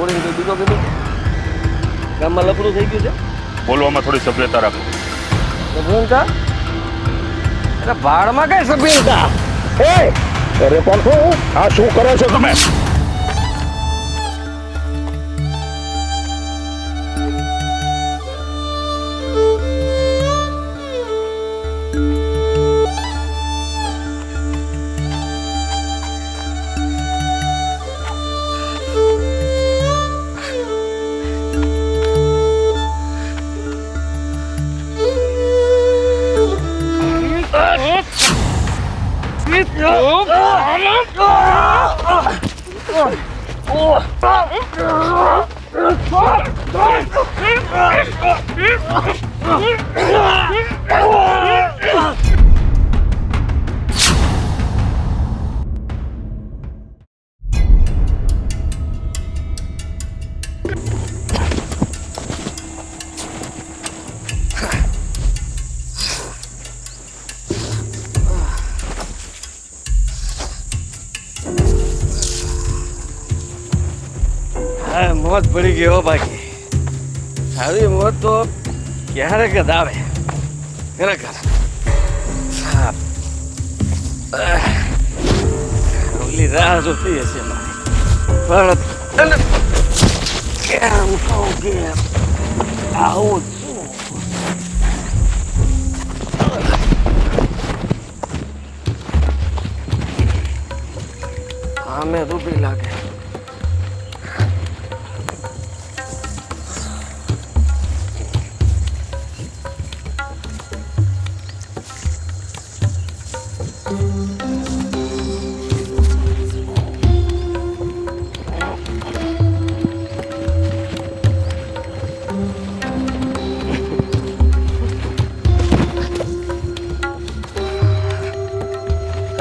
છોડીને કોઈ બીજો કીધું ગામમાં લફડું થઈ ગયું છે? બોલવામાં થોડી સભ્યતા રાખો. સભ્યતા? અરે ભાડમાં કઈ સભ્યતા? અરે પણ આ શું કરો છો તમે? મોત પડી ગયો બાકી આવી મોત તો ક્યારેક જ આવે ખરેખર. ઓલી રાહ જોતી હશે મારી પણ કેમ કહું કે આવું છું. આમે રૂપી લાગે.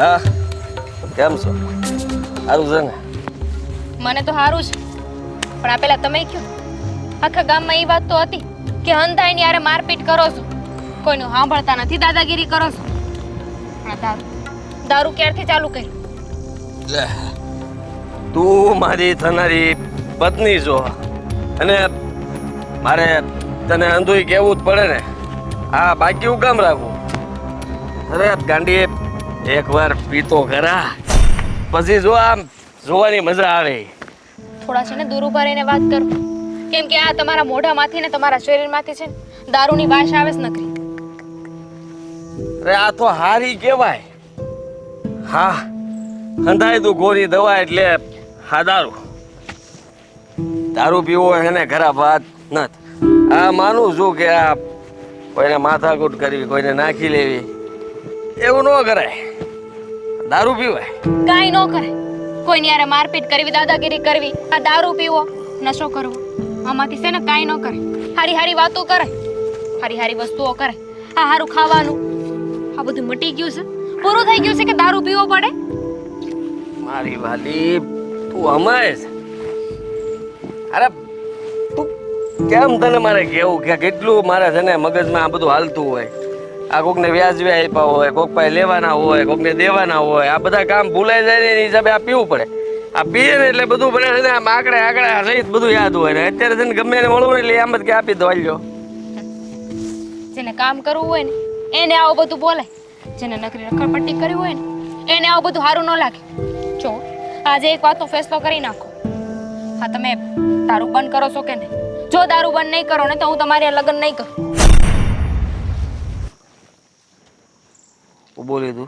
હા કેમ છો? સારું છે ને? મને તો સારું છે પણ આ પેલા તમે કયો આખા ગામમાં એ વાત તો હતી કે હંધાઈ ની યારે મારપીટ કરો છો, કોઈનું સાંભળતા નથી, દાદાગીરી કરો છો. પણ દારૂ ક્યારથી ચાલુ કર્યું? તું મારી થનારી પત્ની છો અને મારે તને અંધુય કેવું જ પડે ને. હા બાકી હું કામ રાખું? અરે ગાંડી એકવાર પીતો ખરા પછી જો આમ જોવાની મજા આવે. થોડા છે ને દૂર ઉભા રહીને વાત કરો, કેમ કે આ તમારા મોઢામાંથી ને તમારા શરીરમાંથી છે ને દારૂની વાસ આવે જ નકરી. અરે આ તો હારી કહેવાય. હા હંધાય તું ગોરી દવા એટલે હા દારૂ. દારૂ પીવો એને ખરાબ વાત નથી. આ માનું છું કે આ કોઈને માથાકૂટ કરવી, કોઈને નાખી લેવી એવું ન કરાય. દારૂ પીવાય કાંઈ ન કરે, કોઈની યારે મારપીટ કરવી, દાદાગીરી કરવી, આ દારૂ પીવો, નશો કરવો, આમાંથી છે ને કાંઈ ન કરે. હારી હારી વાતો કરે, હારી હારી વસ્તુઓ કરે, આ હારું ખાવાનું, આ બધું મટી ગયું છે, પૂરું થઈ ગયું છે કે દારૂ પીવો પડે. મારી વાલી તું હમાય છે. અરે તું કેમ તને મારે કેવું કે કેટલું મારે છે ને મગજમાં આ બધું હાલતું હોય. આ કોકને વ્યાજવે આપ્યા હોય, કોક પાસે લેવાના હોય, કોકને દેવાના હોય, આ બધા કામ ભૂલાઈ જાય ને એની હિસાબે આ પીવું પડે. આ પીએ ને એટલે બધું બને છે ને આમ આંકડે સહિત બધું યાદ હોય ને અત્યારે છે ને ગમે એને મળવું ને એટલે આમ જ કે આપી દો હાલ્યો. જેને કામ કરવું હોય ને એને આવું બધું બોલે, જેને નકરી રખડપટ્ટી કરવી હોય ને એને આવું બધું સારું ન લાગે. જો આજે એક વાતનો ફેસલો કરી નાખો. હા તમે દારૂ બંધ કરો છો કે નહીં? જો દારૂ બંધ નહીં કરો ને તો હું તમારી લગ્ન નહીં કરું. હું બોલી તું?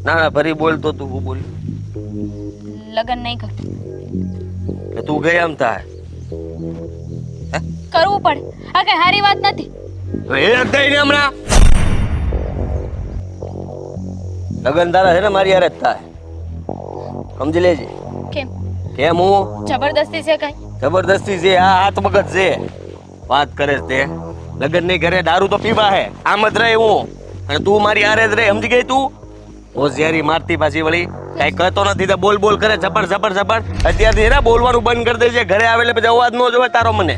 ના ના ફરી બોલતો તું. હું બોલી લગ્ન નહીં કરું. તું ગઈ આમ થાય કરવું પડે, આ કઈ સારી વાત નથી. એ થઈને હમણાં લગન તારા છે ને મારી યાર જ થાય, સમજી લેજે. કેમ કેમ હું જબરદસ્તી છે કઈ? જબરદસ્તી છે? આ હાથ મગજ છે. વાત કરે છે તે લગન નહીં કરે, દારૂ તો પીવા હે, આમ જ રહે હું અને તું મારી હારે જ રહે. સમજી ગઈ તું? હોશિયારી મારતી પાછી વળી કઈ કહેતો નથી તો બોલ બોલ કરે ઝપડ ઝપડ ઝપડ. અત્યારથી ને બોલવાનું બંધ કરી દેજે. ઘરે આવે એટલે પછી અવાજ ન જોવે તારો મને.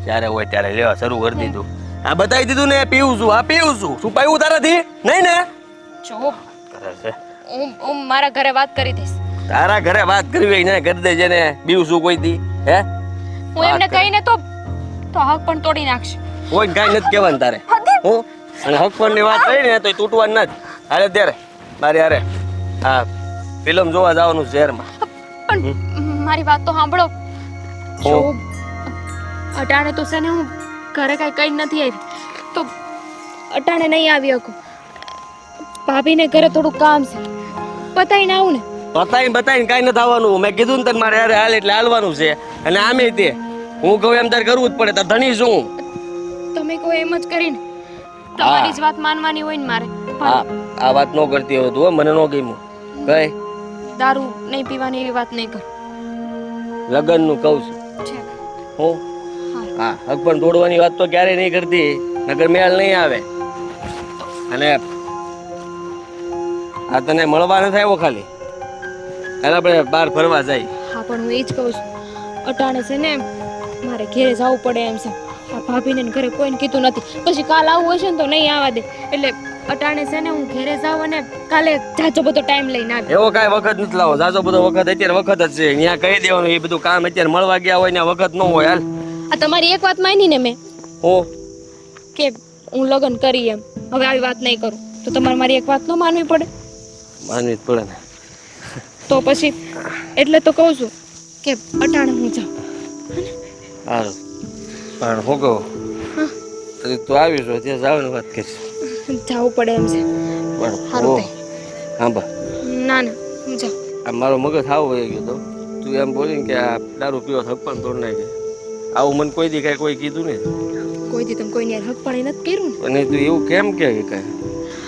જ્યારે હોય ત્યારે લેવા શરૂ કરી દીધું. આ બતાવી દીધું ને પીવું છું. આ પીવું છું. શું પાયું તારાથી? નહીં ને? જો હું મારા ઘરે વાત કરી દઈશ તારા ઘરે વાત કરવી હોય ને કરી દેજે ને, બીજું શું કોઈ દી હે? હું એમને કહીને તો હક પણ તોડી નાખશે. કોઈ કાંઈ નથી કહેવાનું તારે. હું અને હક પરની વાત કરી ને તો તૂટવાનું નથી. હાલે ત્યારે મારે હારે હા ફિલ્મ જોવા જવાનું છે શહેરમાં. પણ મારી વાત તો સાંભળો. જો અટાણે તો છે ને હું ઘરે કઈ કઈ નથી આવી તો અટાણે નહીં આવી શકું. ભાભીને ઘરે થોડું કામ છે, બતાવીને આવું ને. બતાવીને કાંઈ નથી આવવાનું. મેં કીધું ને તને મારે હારે હાલ એટલે હાલવાનું છે. અને આમે તે હું કહું એમ તારે કરવું જ પડે. તાર ધણી શું? તમે કહો એમ જ કરીને તમારી જ વાત માનવાની હોય ને મારે. હા આ વાત ન કરતી હવે તું હો, મને ન ગમ્યું. કઈ દારૂ નહીં પીવાની એવી વાત નહીં કર. લગ્નનું કહું છું હું. હા હક પણ તોડવાની વાત તો ક્યારેય નહીં કરતી, નગર મેળ નહીં આવે. અને આ તને મળવા નથી આવ્યો ખાલી, હાલ આપણે બહાર ફરવા જાય. હા પણ હું એ જ કહું છું, અટાણે છે ને મારે ઘેરે જવું પડે એમ છે. આ ભાભીને ને ઘરે કોઈને કીધું નથી, પછી કાલ આવવું હશે ને તો નહીં આવવા દે. એટલે અટાણે છે ને હું ઘેરે જાઉં અને કાલે જાજો બધો ટાઈમ લઈને આવી. એવો કાંઈ વખત નથી લાવો, જાજો બધો વખત અત્યારે વખત જ છે. ત્યાં કહી દેવાનું એ બધું કામ અત્યારે મળવા ગયા હોય ને વખત ન હોય. હાલ આ તમારી એક વાત માની ને મેં હું કે હું લગ્ન કરી એમ, હવે આવી વાત નહીં કરું તો તમારે મારી એક વાત ન માનવી પડે. માનવી જ પડે ને. તો પછી એટલે તો કહું છું કે અટાણે હું જાઉં. સારું પણ હું કહું તું આવી છો ત્યાં જવાની વાત કરીશ. જવું પડે એમ છે. સારું પણ હા બા ના ના હું જાઉં. આ મારો મગજ આવો વહી ગયો તો તું એમ બોલીને કે આ દારૂ પીવો હક પણ તોડ નાખે. આવું મને કોઈ દી કાંઈ કોઈ કીધું ને. કોઈ દી તમે કોઈને હક પણ નથી કર્યું ને. અને તું એવું કેમ કે કાંઈ.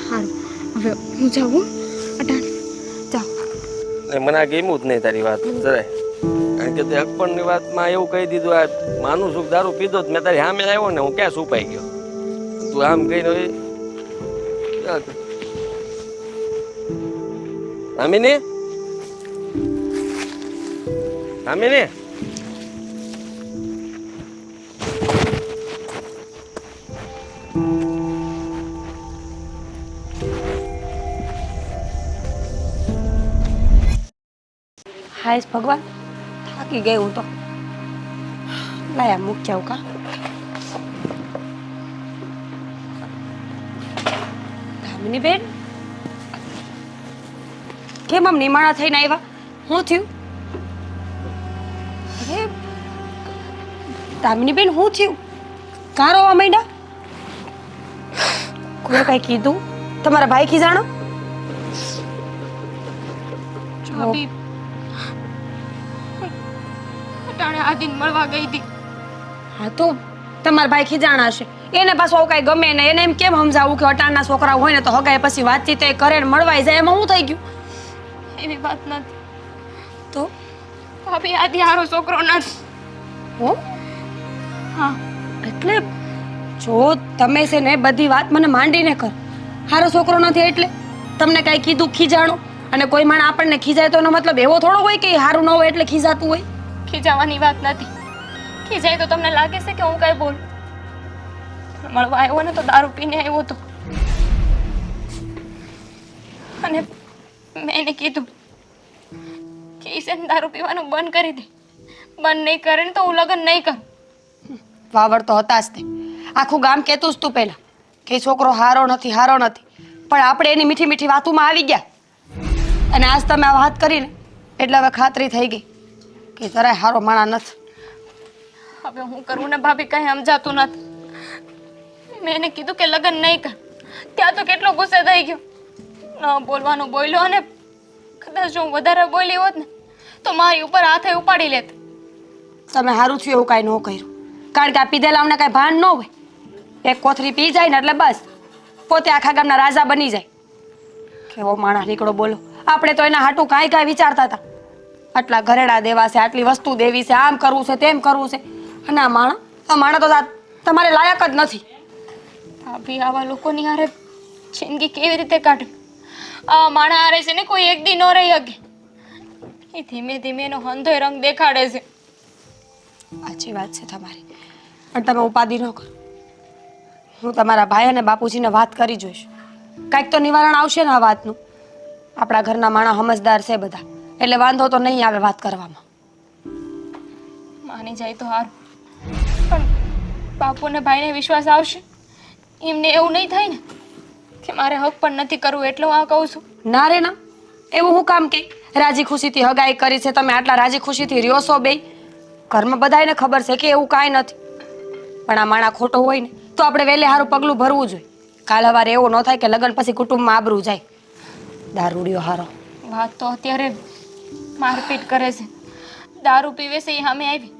સારું હવે હું જાઉં અટાણે જાઉં. મને આ ગમ્યું જ નહીં તારી વાત જરાય. કારણ કે તે હકપણની વાતમાં એવું કહી દીધું. આ માનું છું દારૂ પીધો જ મેં તારી સામે આવ્યો ને હું ક્યાં છુપાઈ ગયો. તું આમ કહીને આમીને આમીને હાય ભગવાન, થાકી ગઈ હું તો. લાયા મૂક જાઉં કા. દામિની બેન કેમ આમ નિમાણા થઈને આવ્યા? શું થયું? અરે દામિની બેન શું થયું? કાં રોવા માંડ્યા? કોઈ કઈ કીધું? તમારા ભાઈ ખીજાણો? ભાભી અટાણે આદિન મળવા ગઈ હતી. હા તો તમારા ભાઈ ખીજાણા હશે. એને પાછું આવું કાંઈ ગમે ને એને એમ કેમ સમજાવું કે અટાણના છોકરા હોય ને તો હગાય પછી વાતચીત એ કરે ને મળવાય જાય, એમાં શું થઈ ગયું? એવી વાત નથી. તો ભાભી આદિ હારો છોકરો નથી. હો હા એટલે જો તમે છે ને બધી વાત મને માંડીને કર. હારો છોકરો નથી એટલે તમને કાંઈ કીધું ખીજાણું? અને કોઈ માણ આપણને ખીજાય તો એનો મતલબ એવો થોડો હોય કે હારું ન હોય એટલે ખીજાતું હોય. ખીજાવાની વાત નથી. ખીજાય તો તમને લાગે છે કે હું કાંઈ બોલું? મળવા આવ્યો ને તો દારૂ પીને આવ્યો હતો અને મેં એને કીધું કે ઈશાન દારૂ પીવાનું બંધ કરી દે. બંધ નહીં કરે ને તો હું લગ્ન નહીં કરું. વાવડ તો હતા જ તે. આખું ગામ કહેતું જ તું પહેલા કે ઈ છોકરો હારો નથી, હારો નથી. પણ આપણે એની મીઠી મીઠી વાતોમાં આવી ગયા અને આજ તમે આ વાત કરીને એટલે હવે ખાતરી થઈ ગઈ કે જરાય હારો માણા નથી. હવે હું કરું ને ભાભી કઈ સમજાતું નથી. મેં એને કીધું કે લગ્ન નહીં કર. ત્યાં તો કેટલો ગુસ્સે થઈ ગયો. ન બોલવાનું બોલ્યો અને કદાચ જો હું વધારે બોલી હોત ને તો મારી ઉપર હાથે ઉપાડી લેત. તમે સારું થયું એવું કાંઈ ન કર્યું. કારણ કે આ પીધેલાઓને કાંઈ ભાન ન હોય. એક કોથરી પી જાય ને એટલે બસ પોતે આખા ગામના રાજા બની જાય. કેવો માણસ નીકળો બોલો. આપણે તો એના હાટું કાંઈ કાંઈ વિચારતા હતા. આટલા ઘરેડા દેવા છે, આટલી વસ્તુ દેવી છે, આમ કરવું છે, તેમ કરવું છે. અને આ માણસ તો તમારે લાયક જ નથી. ભાભી આવા લોકોની હારે જિંદગી કેવી રીતે કાઢવી? આ માણા હારે છે ને કોઈ એક દી ન રહી શકે. એ ધીમે ધીમે એનો હંધોય રંગ દેખાડે છે. સાચી વાત છે તમારી. પણ તમે ઉપાધિ ન કરો. હું તમારા ભાઈ અને બાપુજીને વાત કરી જોઈશ. કાંઈક તો નિવારણ આવશે ને આ વાતનું. આપણા ઘરના માણસ સમજદાર છે બધા. એટલે વાંધો તો નહીં આવે વાત કરવામાં. માની જાય તો સારું, પણ બાપુ અને ભાઈને વિશ્વાસ આવશે? એમને એવું નહીં થાય ને કે મારે હક પણ નથી કરવું એટલે હું આ કહું છું? ના રે ના, એવું હું કામ કે રાજી ખુશીથી હગાઈ કરી છે, તમે આટલા રાજી ખુશીથી રહ્યો છો બે. ઘરમાં બધાને ખબર છે કે એવું કાંઈ નથી, પણ આ માણા ખોટો હોય ને તો આપણે વહેલે સારું પગલું ભરવું જોઈએ. કાલ સવારે એવું ન થાય કે લગ્ન પછી કુટુંબમાં આબરૂ જાય. દારૂડિયો હારો. વાત તો અત્યારે મારપીટ કરે છે, દારૂ પીવે છે, એ સામે આવી.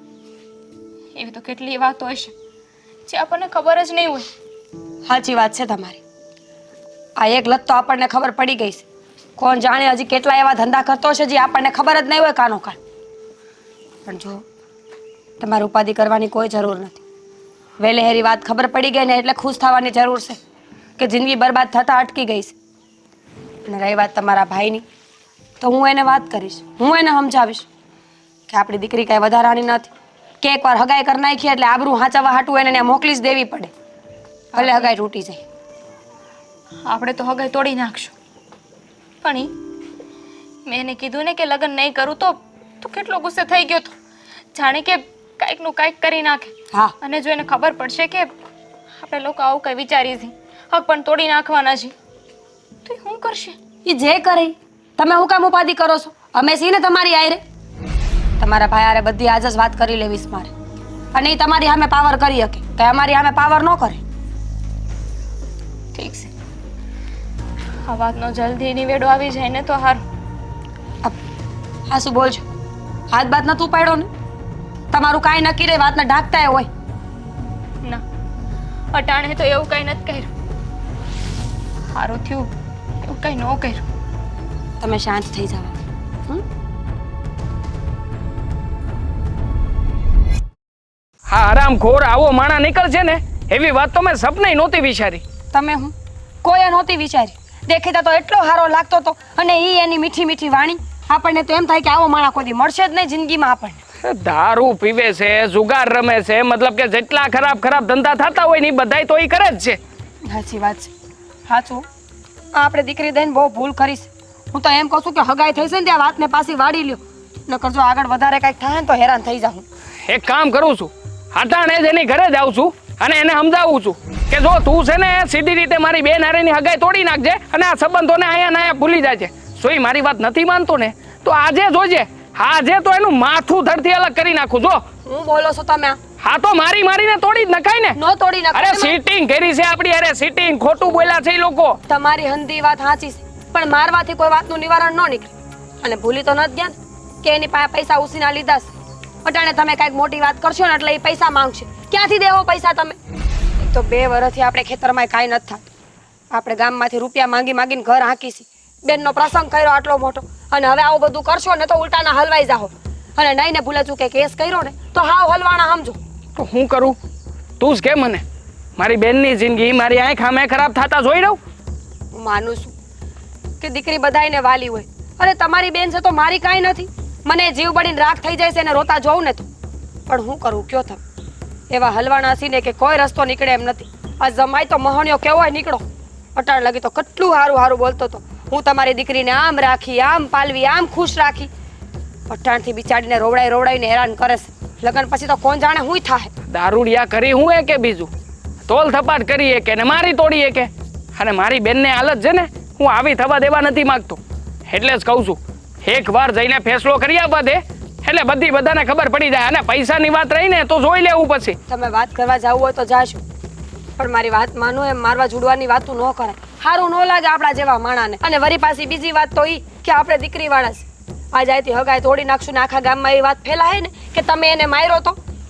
એવી તો કેટલી વાતો હશે જે આપણને ખબર જ નહીં હોય. સાચી વાત છે તમારી. આ એક લત તો આપણને ખબર પડી ગઈ છે. કોણ જાણે હજી કેટલા એવા ધંધા કરતો હશે જે આપણને ખબર જ નહીં હોય કાનો કાન. પણ જો તમારે ઉપાધિ કરવાની કોઈ જરૂર નથી. વહેલેહેરી વાત ખબર પડી ગઈ ને એટલે ખુશ થવાની જરૂર છે કે જિંદગી બરબાદ થતા અટકી ગઈ છે. અને રહી વાત તમારા ભાઈની, તો હું એને વાત કરીશ, હું એને સમજાવીશ કે આપણી દીકરી કાંઈ વધારાની નથી, કે એકવાર હગાઈ કરી નાખી એટલે આબરૂ હાંચવા હાટું એને ત્યાં મોકલી જ દેવી પડે. ભલે હગાઈ તૂટી જાય. આપણે તો હગાઈ તોડી નાખશું, પણ મેં એને કીધું ને કે લગ્ન નહીં કરું તો કેટલો ગુસ્સે થઈ ગયો તો, જાણે કે કાંઈકનું કાંઈક કરી નાખે. હા, અને જો એને ખબર પડશે કે આપણે લોકો આવું કંઈ વિચારીએ છીએ, હક પણ તોડી નાખવાના છે, તો એ શું કરશે? એ જે કરે તમે હું કામ ઉપાધિ કરો છો? અમે છીએ ને તમારી આયરે. તમારા ભાઈ આરે બધી આજ જ વાત કરી લેવીશ મારે, અને એ તમારી સામે પાવર કરી શકે કે અમારી સામે પાવર ન કરે. ઠીક છે, આ વાતનો જલ્દી નિવેડો આવી જાય ને તો સારું. હા, શું બોલજો? હાથ બાત નતું પાડ્યો ને? તમારું કાંઈ નક્કી રે વાતને ઢાંકતા હોય. ના, અટાણે તો એવું કંઈ નથી કર્યું. સારું થયું એવું કંઈ ન કર્યું. તમે શાંત થઈ જાવ. હા હરામખોર આવો માણા નીકળશે ને એવી વાત તો મેં સપને નહોતી વિચારી. તમે હું કોઈ નહોતી વિચારી. દેખીતા તો એટલો સારો લાગતો હતો, અને એની મીઠી મીઠી વાણી. આપણને તો એમ થાય કે આવો માણા કોઈ મળશે જ નહીં જિંદગીમાં આપણને. દારૂ પીવે છે, જુગાર રમે છે, મતલબ કે જેટલા ખરાબ ખરાબ ધંધા થતા હોય ને એ બધાય તો એ કરે જ છે. સાચી વાત છે. સાચું, આપણે દીકરી દઈને બહુ ભૂલ કરીશ. હું તો એમ કહું છું કે હગાઈ થઈ છે ને ત્યાં વાતને પાછી વાળી લ્યો, નકર જો આગળ વધારે કાંઈક થાય ને તો હેરાન થઈ જાઉં. એક કામ કરું છું, હાટાણે જ એની ઘરે જાઉં છું અને એને સમજાવું છું કે જો તું છે ને સીધી રીતે મારી બેન હારેની હગાઈ તોડી નાખજે અને આ સંબંધોને અહીંયા ને અહીંયા ભૂલી જાય છે. જો એ મારી વાત નથી માનતો ને તો આજે જોજે, આજે તો એનું માથું ધરથી અલગ કરી નાખું. જો હું બોલો છો તમે? હા તો મારી મારીને તોડી જ નખાય ને. નો તોડી નાખો. અરે સીટિંગ કરી છે આપડી, અરે સીટિંગ ખોટું બોલ્યા છે એ લોકો. તમારી હંધી વાત સાચી છે, પણ મારવાથી કોઈ વાતનું નિવારણ ન નીકળે. અને ભૂલી તો નથી ગયા ને કે એની પાસે પૈસા ઉસીના લીધા છે. અટાણે તમે કાંઈક મોટી વાત કરશો ને એટલે એ પૈસા માંગશે. ક્યાંથી દેવો પૈસા તમે? એક તો 2 વર્ષથી આપણે ખેતરમાં કાંઈ નથી થતું. આપણે ગામમાંથી રૂપિયા માંગી માંગીને ઘર હાંકીશી. બેનનો પ્રસંગ કર્યો આટલો મોટો, અને હવે આવું બધું કરશો ને તો ઉલટાના હલવાઈ જાઓ. અને નહીં ને ભૂલે ચૂકે કેસ કર્યો ને તો હાવ હલવાણા સમજો. તો હું કરું? તું જ કે મને. મારી બેનની જિંદગી મારી આંખ સામે ખરાબ થતા જોઈ રહું? હું માનું છું કે દીકરી બધાયને વાલી હોય. અરે તમારી બેન છે તો મારી કાંઈ નથી. મને જીવ બળીને રાખ થઈ જાય છે એને રોતા જોઉં ને તો. પણ હું કરું કયો તમે? એવા હલવાણા હસીને કે કોઈ રસ્તો નીકળે એમ નથી. આ જમાઈ તો મહોણિયો કેવો નીકળો. અટાણ લગી તો કેટલું સારું સારું બોલતો હતો. હું તમારી દીકરીને આમ રાખી, આમ પાલવી, આમ ખુશ રાખી. અટાણથી બિચારીને રોવડાઈને હેરાન કરે છે. લગ્ન પછી તો કોણ જાણે હું થાય. દારૂડિયા કરી હું એ કે બીજું તોલ થપાટ કરીએ કે ને મારી તોડીએ કે. અને મારી બેનને હાલત છે ને હું આવી થવા દેવા નથી માંગતો. એટલે જ કહું છું, એક વાર જઈને ફેસલો કરી આપવા દે એટલે બધાને ખબર પડી જાય. અને પૈસાની વાત રહી ને તો જોઈ લેવું પછી. તમે વાત કરવા જવું હોય તો જાશો, પણ મારી વાત માનો એમ મારવા જોડવાની વાતું ન કરાય. સારું ન લાગે આપણા જેવા માણાને. અને વરી પાછી બીજી વાત તો ઈ કે આપણે દીકરી વાળા છે. આ જાયથી હગાઈ તોડી નાખશું ને આખા ગામમાં એવી વાત ફેલાય ને કે તમે એને માર્યો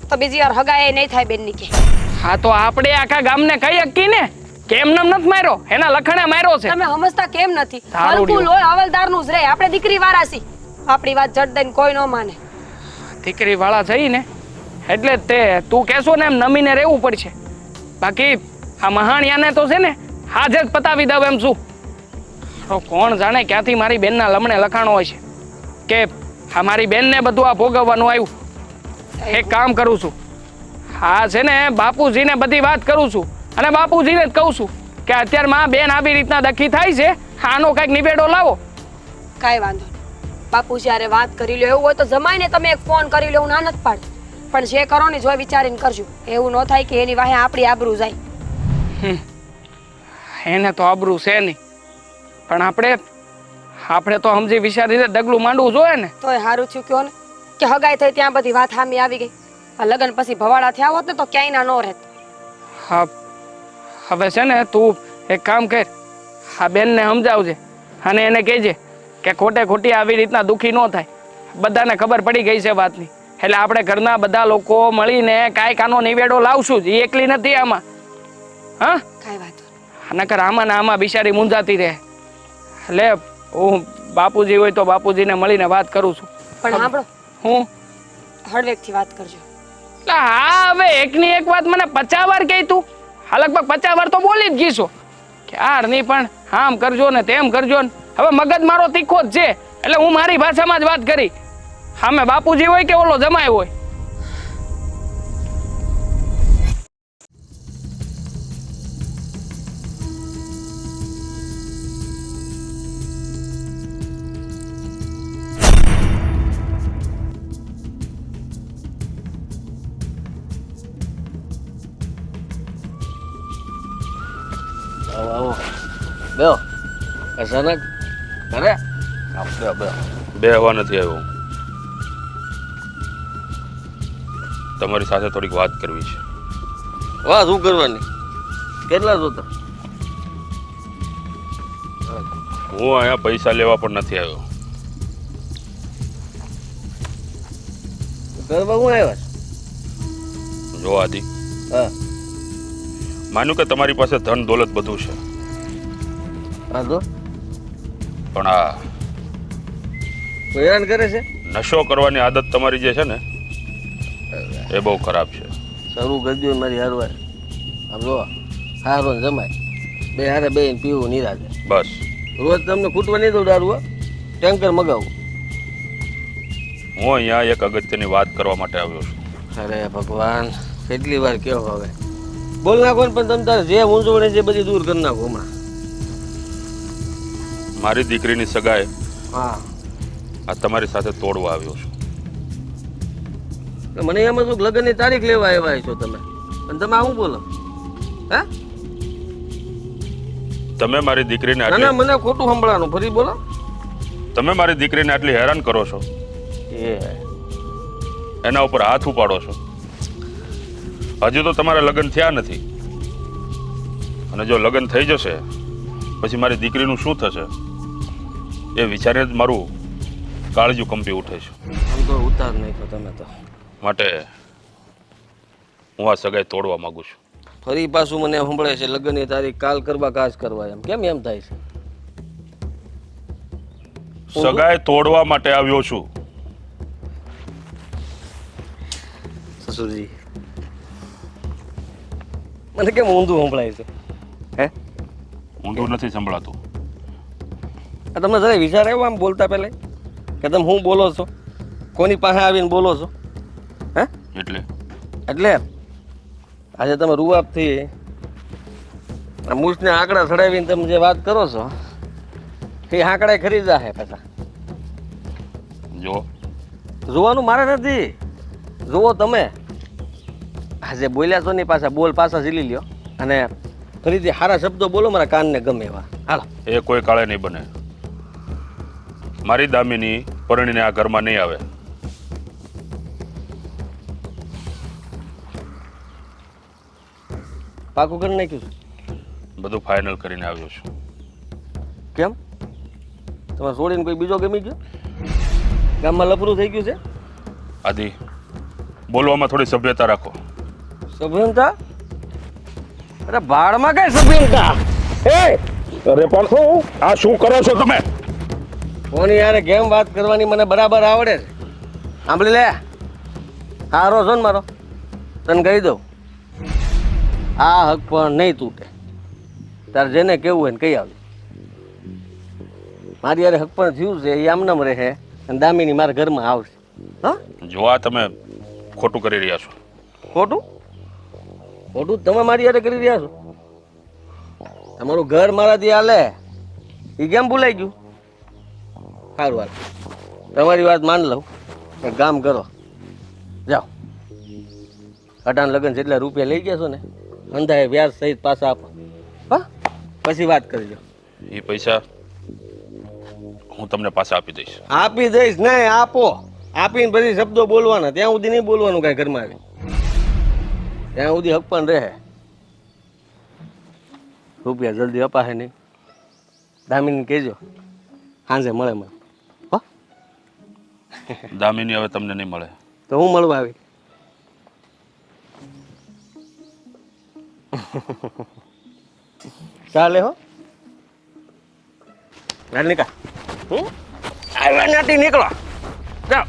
તો બીજી વાર હગાઈ નહીં થાય બેનની કે. હા તો આપણે આખા ગામને કહી શકીએ ને કે એમને નથી માર્યો, એના લખણે માર્યો છે. તમે સમજતા કેમ નથી? દારૂડિયો. હલકું લોહી હવલદારનું જ રહે. આપણે દીકરી વાળા છીએ. આપણી વાત જડ દઈને કોઈ ન માને. દીકરી વાળા થઈ ને એટલે જ તે તું કહેશો ને એમ નમીને રહેવું પડશે. બાકી આ મહાણિયાને તો છે ને આજે જ પતાવી દઉં એમ શું. તો કોણ જાણે ક્યાંથી મારી બેનના લમણે લખાણો હોય છે કે આ મારી બેનને બધું આ ભોગવવાનું આવ્યું. એક કામ કરું છું, હા છે ને બાપુજીને બધી વાત કરું છું અને બાપુજીને જ કહું છું કે અત્યારમાં બેન આવી રીતના દખી થાય છે, આનો કંઈક નિવેડો લાવો. કાંઈ વાંધો નહીં. બાપુજી હારે વાત કરી લો, એવું હોય તો જમાઈને તમે એક ફોન કરી લો, હું ના નથી પાડતી. પણ જે કરો ને જોઈ વિચારીને કરજો, એવું ન થાય કે એની વાહે આપણી આબરૂ જાય. એને તો આબરૂ છે નહીં, પણ આપણે તો સમજી વિચારીને ડગલું માંડવું જોઈએ ને. તોય સારું થયું કયો ને કે હગાઈ થઈ ત્યાં બધી વાત સામે આવી ગઈ. આ લગ્ન પછી ભવાડા થયા હોત ને તો ક્યાંય ના ન રહેત. હા, હવે છે ને તું એક કામ કર, આ બેનને સમજાવજે અને એને કહેજે કે ખોટે ખોટી આવી રીતના દુઃખી ન થાય. બધાને ખબર પડી ગઈ છે વાતની, એટલે આપણે ઘરના બધા લોકો મળીને કાંઈક આનો નિવેડો લાવશું જ. એ એકલી નથી આમાં. હા, કાંઈ વાંધો નકર આમાં ને આમાં બિચારી મૂંઝાતી રહે. એટલે હું બાપુજી હોય તો બાપુજીને મળીને વાત કરું છું. પણ સાંભળો, હું હળવેકથી વાત કરજો. એટલે હા, હવે એકની એક વાત મને 50 વાર કહી તું. હા, લગભગ 50 વાર તો બોલી જ ગઈશો કે યાર નહીં પણ આમ કરજો ને તેમ કરજો ને. હવે મગજ મારો તીખો જ છે, એટલે હું મારી ભાષામાં જ વાત કરી. સામે બાપુજી હોય કે ઓલો જમાઈ હોય. આવો આવો, બેહો. અચાનક અરે બેહો બેહો. બેહવા નથી આવ્યો. તમારી સાથે થોડીક વાત કરવી છે. વાહ, શું કરવાની? કેટલા જોતા? હું અહીંયા પૈસા લેવા પણ નથી આવ્યો. કરવા હું આવ્યા છે? જો આદિ, હા માનું કે તમારી પાસે ધન દોલત બધું છે, હા તો પણ આ કોઈ હેરાન કરે છે? નશો કરવાની આદત તમારી જે છે ને એ બહુ ખરાબ છે. શરૂ કરજો મારી હારવાર. આમ જો હારો ને જમાય બે હારે બે પીવું નિરાજે. બસ રોજ તમને ખૂટવા નહીં દઉં દારૂ. ટેન્કર મગાવું. હું અહીંયા એક અગત્યની વાત કરવા માટે આવ્યો છું. અરે ભગવાન, કેટલી વાર કેવો હવે. બોલ નાખો ને, પણ તમે તારે જે મૂંઝવણ છે બધી દૂર કરી નાખો હમણાં. મારી દીકરીની સગાઈ હા, આ તમારી સાથે તોડવા આવ્યો છું. એટલે મને એમાં શું લગ્નની તારીખ લેવા આવ્યા છો તમે, અને તમે આવું બોલો? હા, તમે મારી દીકરીને ના ના, આટલી મને ખોટું સંભળાનું, ફરી બોલો. તમે મારી દીકરીને આટલી હેરાન કરો છો, એ એના ઉપર હાથ ઉપાડો છો. હજુ તો તમારા લગ્ન થયા નથી, અને જો લગ્ન થઈ જશે પછી મારી દીકરીનું શું થશે એ વિચારીને જ મારું કાળજું કંપી ઉઠે છે. આમ તો ઉતાર નાખ્યો તમે તો. માટે હું આ સગાઈ તોડવા માંગુ છું. ફરી પાછું મને સંભળાય છે લગ્નની તારીખ કાલ કરવા કાજ કરવા. એમ કેમ એમ થાય છે? સગાઈ તોડવા માટે આવ્યો છું. સસુરજી, મને કેમ ઊંધું સંભળાય છે? હે, ઊંધું નથી સંભળાતું. આ તમને જરા વિચાર આવ્યો આમ બોલતા પહેલા કે તમે હું બોલો છો? કોની પાસે આવીને બોલો છો? હે, એટલે આજે તમે રૂઆબથી આ મૂછને આંકડા ચડાવીને તમે જે વાત કરો છો એ આંકડા ખરી જાહે પાછા. જો જોવાનું મારે નથી, જુઓ તમે. આજે બોલ્યા છો ને પાછા બોલ પાછા ઝીલી લ્યો અને ફરીથી સારા શબ્દો બોલો, મારા કાનને ગમે એવા. હાલો. એ કોઈ કાળે નહીં બને. મારી દામિની પરણીને આ ઘરમાં નહીં આવે. પાકું કરી નાખ્યું છે? બધું ફાઇનલ કરીને આવ્યો છું. કેમ, તમારે છોડીને કોઈ બીજો ગમી ગયો? ગામમાં લફરું થઈ ગયું છે? આદિ, બોલવામાં થોડી સભ્યતા રાખો. સભ્યતા? અરે ભાડમાં કઈ સભ્યતા? અરે પણ શું આ શું કરો છો તમે? કોની યાર કેમ વાત કરવાની મને બરાબર આવડે છે. સાંભળી લે, હારો છો ને મારો, તને કહી દઉં આ હક પણ નહીં તૂટે. તારે જેને કેવું હોય ને કહી આવજો. મારી યારે હક પણ થયું છે એ આમનામ રહે અને દામિની મારા ઘરમાં આવશે. હા, જો આ તમે ખોટું કરી રહ્યા છો. ખોટું? ખોટું તમે મારી યારે કરી રહ્યા છો? તમારું ઘર મારાથી હાલે એ કેમ ભૂલાઈ ગયું? સારું હાલ, તમારી વાત માન લઉં. એક કામ કરો, જાઓ અઢાણ લગ્ન જેટલા રૂપિયા લઈ ગયા છો ને અંધાએ વ્યાજ સહિત પાછા આપો. હા, પછી વાત કરજો. એ પૈસા હું તમને પાછા આપી દઈશ. આપી દઈશ નહીં, આપો. આપીને પછી શબ્દો બોલવાના, ત્યાં સુધી નહીં બોલવાનું કાંઈ ઘરમાં આવી. ત્યાં સુધી હક પણ રહે. રૂપિયા જલ્દી અપાશે નહીં. દામિની કહેજો સાંજે મળે મને. હો, દામિની હવે તમને નહીં મળે. તો હું મળવા આવી. ચાલે હો, ચાલ નીકળ. આવ્યા ત્યાંથી નીકળો, જાઓ.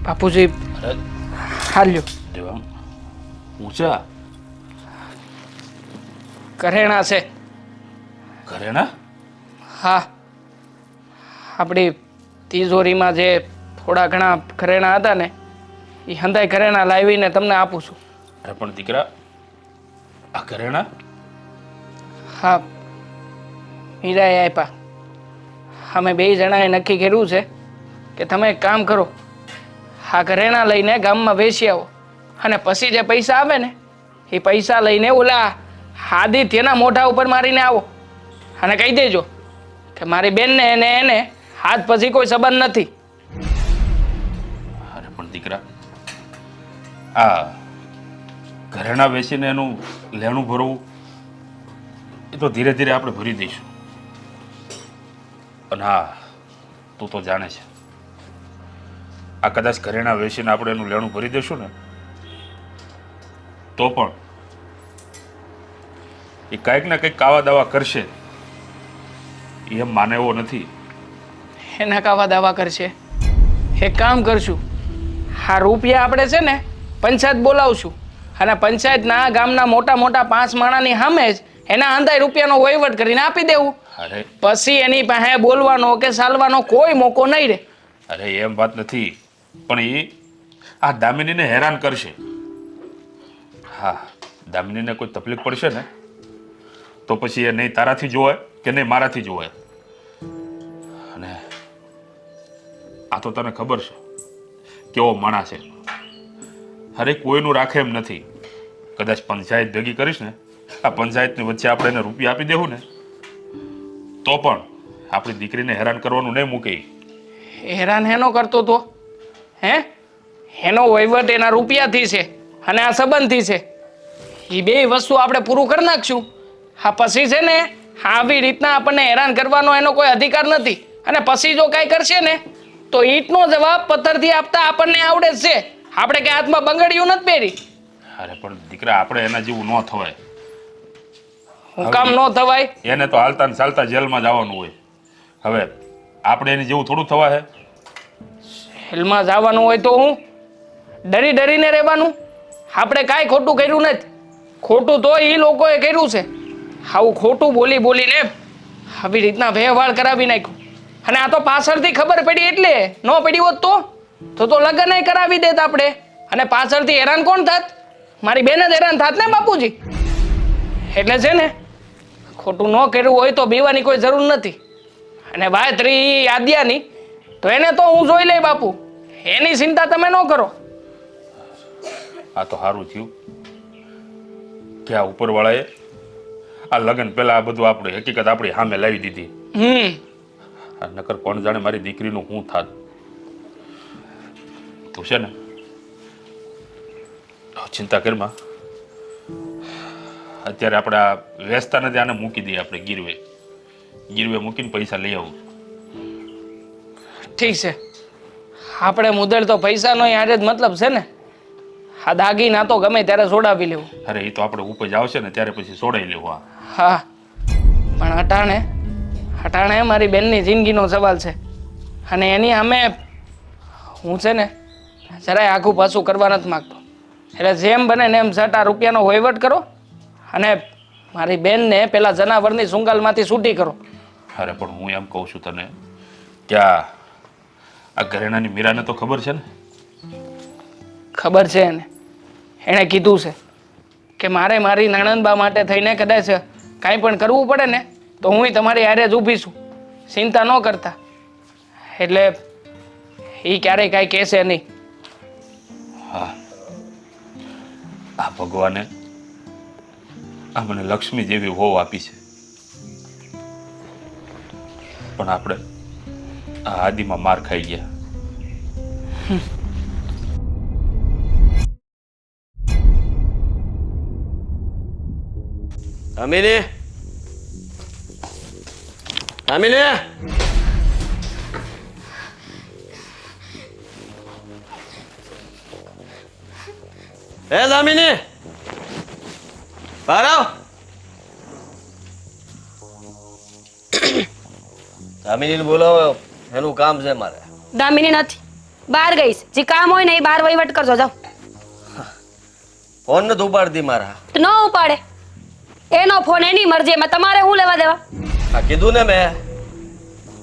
બાપુજી અરે હાલ્યો દેવાંગ, ઊંચા કરેણા છે. ઘરેણા? હા, આપણી તિજોરીમાં જે થોડા ઘણા ઘરેણા હતા ને એ હંધાઈ ઘરેણા લાવીને તમને આપું છું. અરે પણ દીકરા, આ ઘરેણા? હા, મીરાએ આપ્યા. અમે બે જણાએ નક્કી કર્યું છે કે તમે એક કામ કરો, આ ઘરેણા લઈને ગામમાં વેચી આવો અને પછી જે પૈસા આવે ને એ પૈસા લઈને ઓલા આદિત્યના મોઢા ઉપર મારીને આવો અને કહી દેજો કે મારી બેનને એને હાથ પછી કોઈ સંબંધ નથી. અરે પણ દીકરા, આ ઘરેણા વેચીને એનું લેણું ભરવું એ તો ધીરે ધીરે આપણે ભરી દઈશું. અને હા, તું તો જાણે છે આ કદાચ ઘરેણા વેચીને આપણે એનું લેણું ભરી દઈશું ને તો પણ એ કંઈક ને કંઈક કાવા દાવા કરશે, એ એમ માને એવો નથી. એના કાવા દાવા કરશે. એક કામ કરશું, આ રૂપિયા આપણે છે ને પંચાયત બોલાવશું અને પંચાયતના ગામના મોટા મોટા 5 માણાની સામે જ એના અંદાય રૂપિયાનો વહીવટ કરીને આપી દેવું. અરે પછી એની પાસે બોલવાનો કે ચાલવાનો કોઈ મોકો નહીં રહે. અરે એમ વાત નથી, પણ એ આ દામિનીને હેરાન કરશે. હા, દામિનીને કોઈ તકલીફ પડશે ને તો પછી એ નહીં તારાથી જોવાય કે નહીં મારાથી જોવાય. અને આ તો તને ખબર છે કેવો માણસ છે. અરે કોઈનું રાખે એમ નથી. કદાચ પંચાયત ભેગી કરીશ ને, આ પંચાયતની વચ્ચે આપણે એને રૂપિયા આપી દેવું ને તો પણ આપણી દીકરીને હેરાન કરવાનું નહીં મૂકે. હેરાન હેનો કરતો તો હે? એનો વહીવટ એના રૂપિયાથી છે અને આ સંબંધથી છે. એ બે વસ્તુ આપણે પૂરું કરી નાખશું. હા, પછી છે ને આવી રીતના આપણને હેરાન કરવાનો એનો કોઈ અધિકાર નથી. અને પછી જો કાંઈ કરશે ને તો ઈંટનો જવાબ પથ્થરથી આપતા આપણને આવડે જ છે. આપણે કે હાથમાં બંગડીયું નથી પહેરી. અરે પણ દીકરા, આપણે એના જેવું ન થવાય. હું કામ ન થવાય? એને તો હાલતા ને ચાલતા જેલમાં જવાનું હોય. હવે આપણે એની જેવું થોડું થવા હે? જેલમાં જવાનું હોય તો હું ડરી ડરીને રહેવાનું? આપણે કાંઈ ખોટું કર્યું નથી. ખોટું તો એ લોકોએ કર્યું છે. આવું ખોટું બોલી બોલીને આવી રીતના વ્યવહાર કરાવી નાખ્યું. અને આ તો પાછળથી ખબર પડી એટલે. ન પડી હોત તો લગ્ન કરાવી દેત આપણે. અને પાછળથી હેરાન કોણ થાત? મારી બેન જ હેરાન થાત ને બાપુજી. એટલે છે ને ખોટું ન કર્યું હોય તો બીવાની કોઈ જરૂર નથી. અને વાત રહી આદ્યાની, તો એને તો હું જોઈ લઈ બાપુ. એની ચિંતા તમે ન કરો. આ તો સારું થયું કે આ ઉપરવાળાએ આ લગ્ન પહેલા આ બધું આપણે હકીકત આપણી સામે લાવી દીધી. આ નકર કોણ જાણે મારી દીકરીનું શું થાત. તું છે ને ચિંતા કરમાં. અત્યારે આપણે આ વેચતા નથી, આને મૂકી દઈએ આપણે ગીરવે મૂકીને પૈસા લઈ આવું. ઠીક છે, આપણે મુદ્દલ તો પૈસાનો યાર જ મતલબ છે ને. આ દાગીના તો ગમે ત્યારે છોડાવી લેવું. અરે એ તો આપણે ઉપજ આવશે ને ત્યારે પછી છોડાઈ લેવું. હા, પણ અટાણે મારી બેનની જિંદગીનો સવાલ છે. અને એની અમે હું છે ને જરાય આઘું પાછું કરવા નથી માગતો. એટલે જેમ બને ને એમ સટા રૂપિયાનો વહીવટ કરો અને મારી બેનને પેલા જનાવરની સુંગાલમાંથી છૂટી કરો. અરે પણ હું એમ કહું છું તને કે આ ઘરેણાની મીરાને તો ખબર છે ને? ખબર છે એને, એણે કીધું છે. કે મારે મારી નણંદબા માટે થઈને કદાચ કાંઈ પણ કરવું પડે ને તો હું તમારી હારે જ ઊભી છું, ચિંતા ન કરતા. એટલે એ ક્યારેય કાંઈ કહેશે નહીં. હા, આ ભગવાને આ મને લક્ષ્મી જેવી વહુ આપી છે, પણ આપણે આ આદિમાં માર ખાઈ ગયા. દામિની, દામિની, હે દામિની, બહાર આવ. દામિનીને બોલાવો, એનું કામ છે મારે. દામિની નથી, બહાર ગઈશ. જે કામ હોય ને એ બહાર વહીવટ કરજો, જાઓ. ફોન નથી ઉપાડતી મારા. ન ઉપાડે એનો ફોન, એની મરજી, એમાં તમારે શું લેવા દેવા? આ કીધું ને મેં,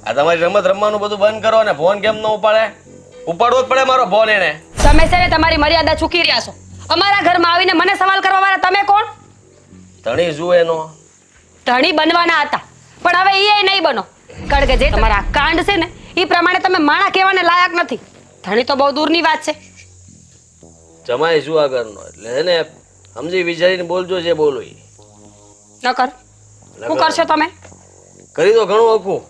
આ તમારી રમત રમવાનું બધું બંધ કરો ને ફોન કેમ ન ઉપાડે? ઉપાડવો જ પડે મારો ફોન એને. તમે છે ને તમારી મર્યાદા ચૂકી રહ્યા છો. અમારા ઘરમાં આવીને મને સવાલ કરવા વાળા તમે કોણ? ધણી જુઓ એનો. ધણી બનવાના હતા, પણ હવે એ નહીં બનો. કારણ કે જે તમારા કાંડ છે ને એ પ્રમાણે તમે માણા કહેવાને લાયક નથી. ધણી તો બહુ દૂરની વાત છે. જમાઈ શું આગળનો, એટલે એને સમજી વિચારીને બોલજો જે બોલો એ. ન કર. શું કરશો તમે? કરી તો ઘણું હકું,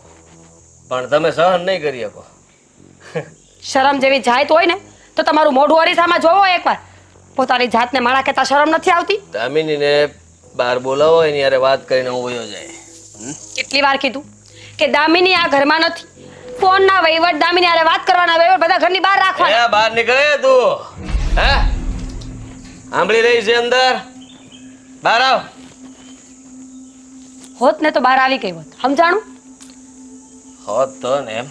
પણ તમે સહન નહીં કરી શકો. શરમ જેવી જાત હોય ને તો તમારું મોઢું અરીસામાં જોવો એકવાર. પોતાની જાતને માણા કહેતા શરમ નથી આવતી? દામિનીને બહાર બોલાવો, એની યારે વાત કરીને હું વયો જાય. કેટલી વાર કીધું કે દામિની આ ઘરમાં નથી. ફોનના વહીવટ, દામિની હારે વાત કરવાના વહીવટ બધા ઘરની બહાર રાખવાના. એ બહાર નીકળે તું, હે? સાંભળી રહી છે અંદર? બહાર આવ. હોત ને તો બહાર આવી ગઈ હોત, સમજાણું? હોત તો ને એમ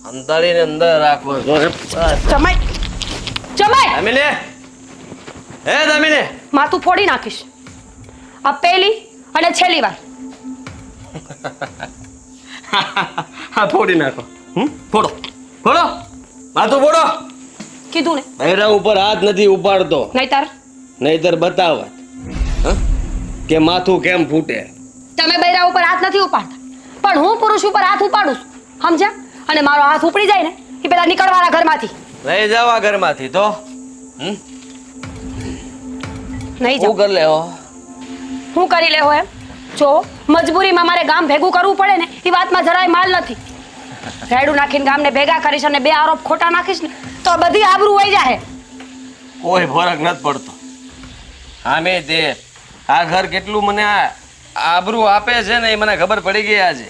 અંતાડીને અંદર રાખવો છો ને. જમાઈ, જમાઈ, દામિની, હે દામિની, માથું ફોડી નાખીશ. આ પહેલી અને છેલ્લી વાર. હા ફોડી નાખો. ફોડો, ફોડો, માથું ફોડો. કીધું ને, બૈરા ઉપર હાથ નથી ઉપાડતો, નહીતર નહીતર બતાવત કે માથું કેમ ફૂટે. તમે બૈરા ઉપર હાથ નથી ઉપાડતા, પણ હું પુરુષ ઉપર હાથ ઉપાડું છું, સમજ્યા? અને મારો હાથ ઉપડી જાય ને એ પેલા નીકળવાના ઘરમાંથી. લઈ જાવ આ ઘરમાંથી તો. નહીં શું જાઉં. કરી લેવો? હું કરી લેવો એમ? જો મજબૂરીમાં મારે ગામ ભેગું કરવું પડે ને એ વાતમાં જરાય માલ નથી. રેડું નાખીને ગામને ભેગા કરીશ અને બે આરોપ ખોટા નાખીશ ને તો બધી આબરૂ વહી જાય. કોઈ ફરક નથી પડતો. આમે તે આ ઘર કેટલું મને આબરૂ આપે છે ને એ મને ખબર પડી ગઈ આજે.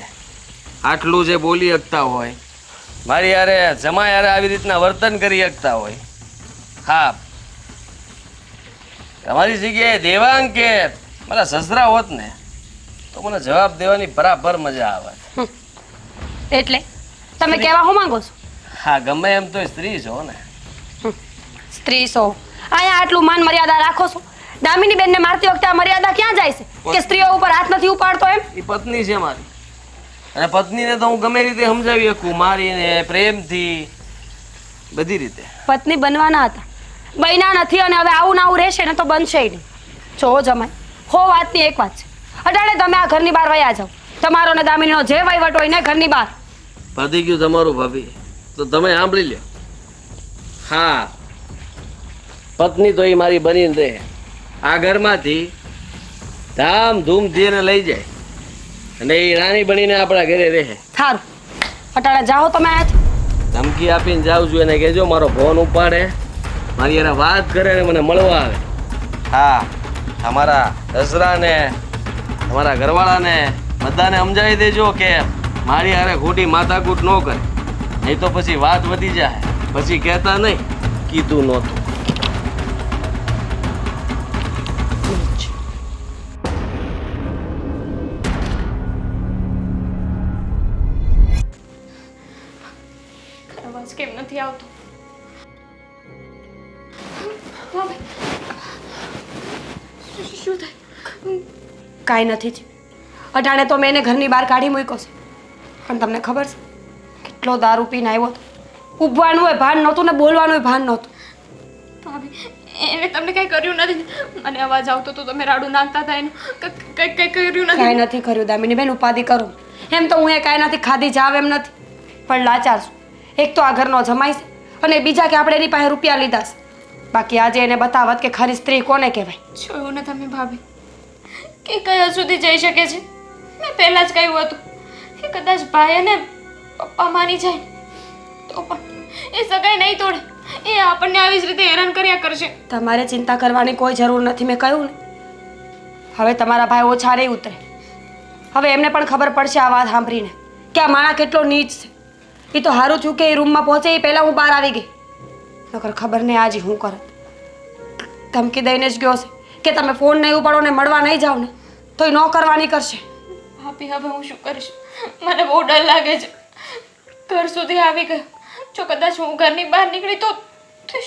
આટલું જે બોલી શકતા હોય, મારી યારે જમાઈ યારે આવી રીતના વર્તન કરી શકતા હોય. હા, તમારી જગ્યાએ દેવાંગ કે મારા સસરા હોત ને તો મને જવાબ દેવાની બરાબર મજા આવે. એટલે તમે કહેવા શું માંગો છો? હા, ગમે એમ તો સ્ત્રી છો ને. સ્ત્રી છો, અહીંયા આટલું માન મર્યાદા રાખો છો. દામિની બેનને મારતી વખતે આ મર્યાદા ક્યાં જાય છે કે સ્ત્રીઓ ઉપર હાથ નથી ઉપાડતો એમ? એ પત્ની છે મારી, અને પત્નીને તો હું ગમે રીતે સમજાવી શકું, મારીને પ્રેમથી, બધી રીતે. પત્ની બનવાના હતા, બન્યા નથી, અને હવે આવું ને આવું રહેશે ને તો બનશે નહીં. જો જમાઈ, હો વાતની એક વાત છે, અટાણે તમે આ ઘરની બહાર વયા જાઓ. તમારો ને દામિનીનો જે વહીવટ હોય ને ઘરની બહાર. પતી ગયું તમારું ભાભી, તો તમે સાંભળી લો. હા, પત્ની તો એ મારી બનીને રહે. આ ઘરમાંથી ધામધૂમથી એને લઈ જાય અને એ રાણી બનીને આપણા ઘરે રહે. સારું, અટાણે જાઓ તમે અહીંયાથી. ધમકી આપીને જાઉં છું, એને કહેજો મારો ફોન ઉપાડે, મારી યાર વાત કરે ને મને મળવા આવે. હા, તમારા દસરાને, તમારા ઘરવાળાને બધાને સમજાવી દેજો કે મારી હારે ખોટી માથાકૂટ ન કરે, નહીં તો પછી વાત વધી જાય, પછી કહેતા નહીં કીધું નહોતું. અવાજ કેમ નથી આવતો? શું થાય? કાંઈ નથી જ. અટાણે તો મેં એને ઘરની બહાર કાઢી મૂક્યો છે, પણ તમને ખબર છે કેટલો દારૂ પીને આવ્યો હતો. ઊભવાનું હોય ભાન નહોતું ને બોલવાનું હોય ભાન નહોતું. ભાભી એને તમને કંઈ કર્યું નથી. મને અવાજ આવતો તો તમે રાડું નાખતા હતા એનું. કંઈ કર્યું નથી. કાંઈ નથી કર્યું દામિની બેન, ઉપાધિ કરું. એમ તો હું એ કાંઈ નથી ખાધી જાવ એમ નથી, પણ લાચાર છું. એક તો આ ઘરનો જમાઈ છે અને બીજા કે આપણે એની પાસે રૂપિયા લીધા છે. બાકી આજે એને બતાવત કે ખરી સ્ત્રી કોને કહેવાય. જોયું ને તમે ભાભી કે કયા સુધી જઈ શકે છે. મેં પહેલાં જ કહ્યું હતું કે કદાચ ભાઈ અને પપ્પા માની જાય તો પણ એ સગાઈ નહીં તોડે. એ આપણને આવી જ રીતે હેરાન કર્યા કરશે. તમારે ચિંતા કરવાની કોઈ જરૂર નથી, મેં કહ્યું ને. હવે તમારા ભાઈ ઓછા નહીં ઉતરે. હવે એમને પણ ખબર પડશે આ વાત સાંભળીને કે આ માણા કેટલો નીચ છે. એ તો સારું છું કે એ રૂમમાં પહોંચે એ પહેલાં હું બહાર આવી ગઈ. નકર ખબર નહીં આજે હું કરત. ધમકી દઈને જ ગયો છે કે તમે ફોન નહીં ઉપાડો ને મળવા નહીં જાઓ ને તો એ ન કરવાની કરશે. ભાભી હવે હું શું કરીશ? મને બહુ ડર લાગે છે. ઘર સુધી આવી ગયો. જો કદાચ હું ઘરની બહાર નીકળી તો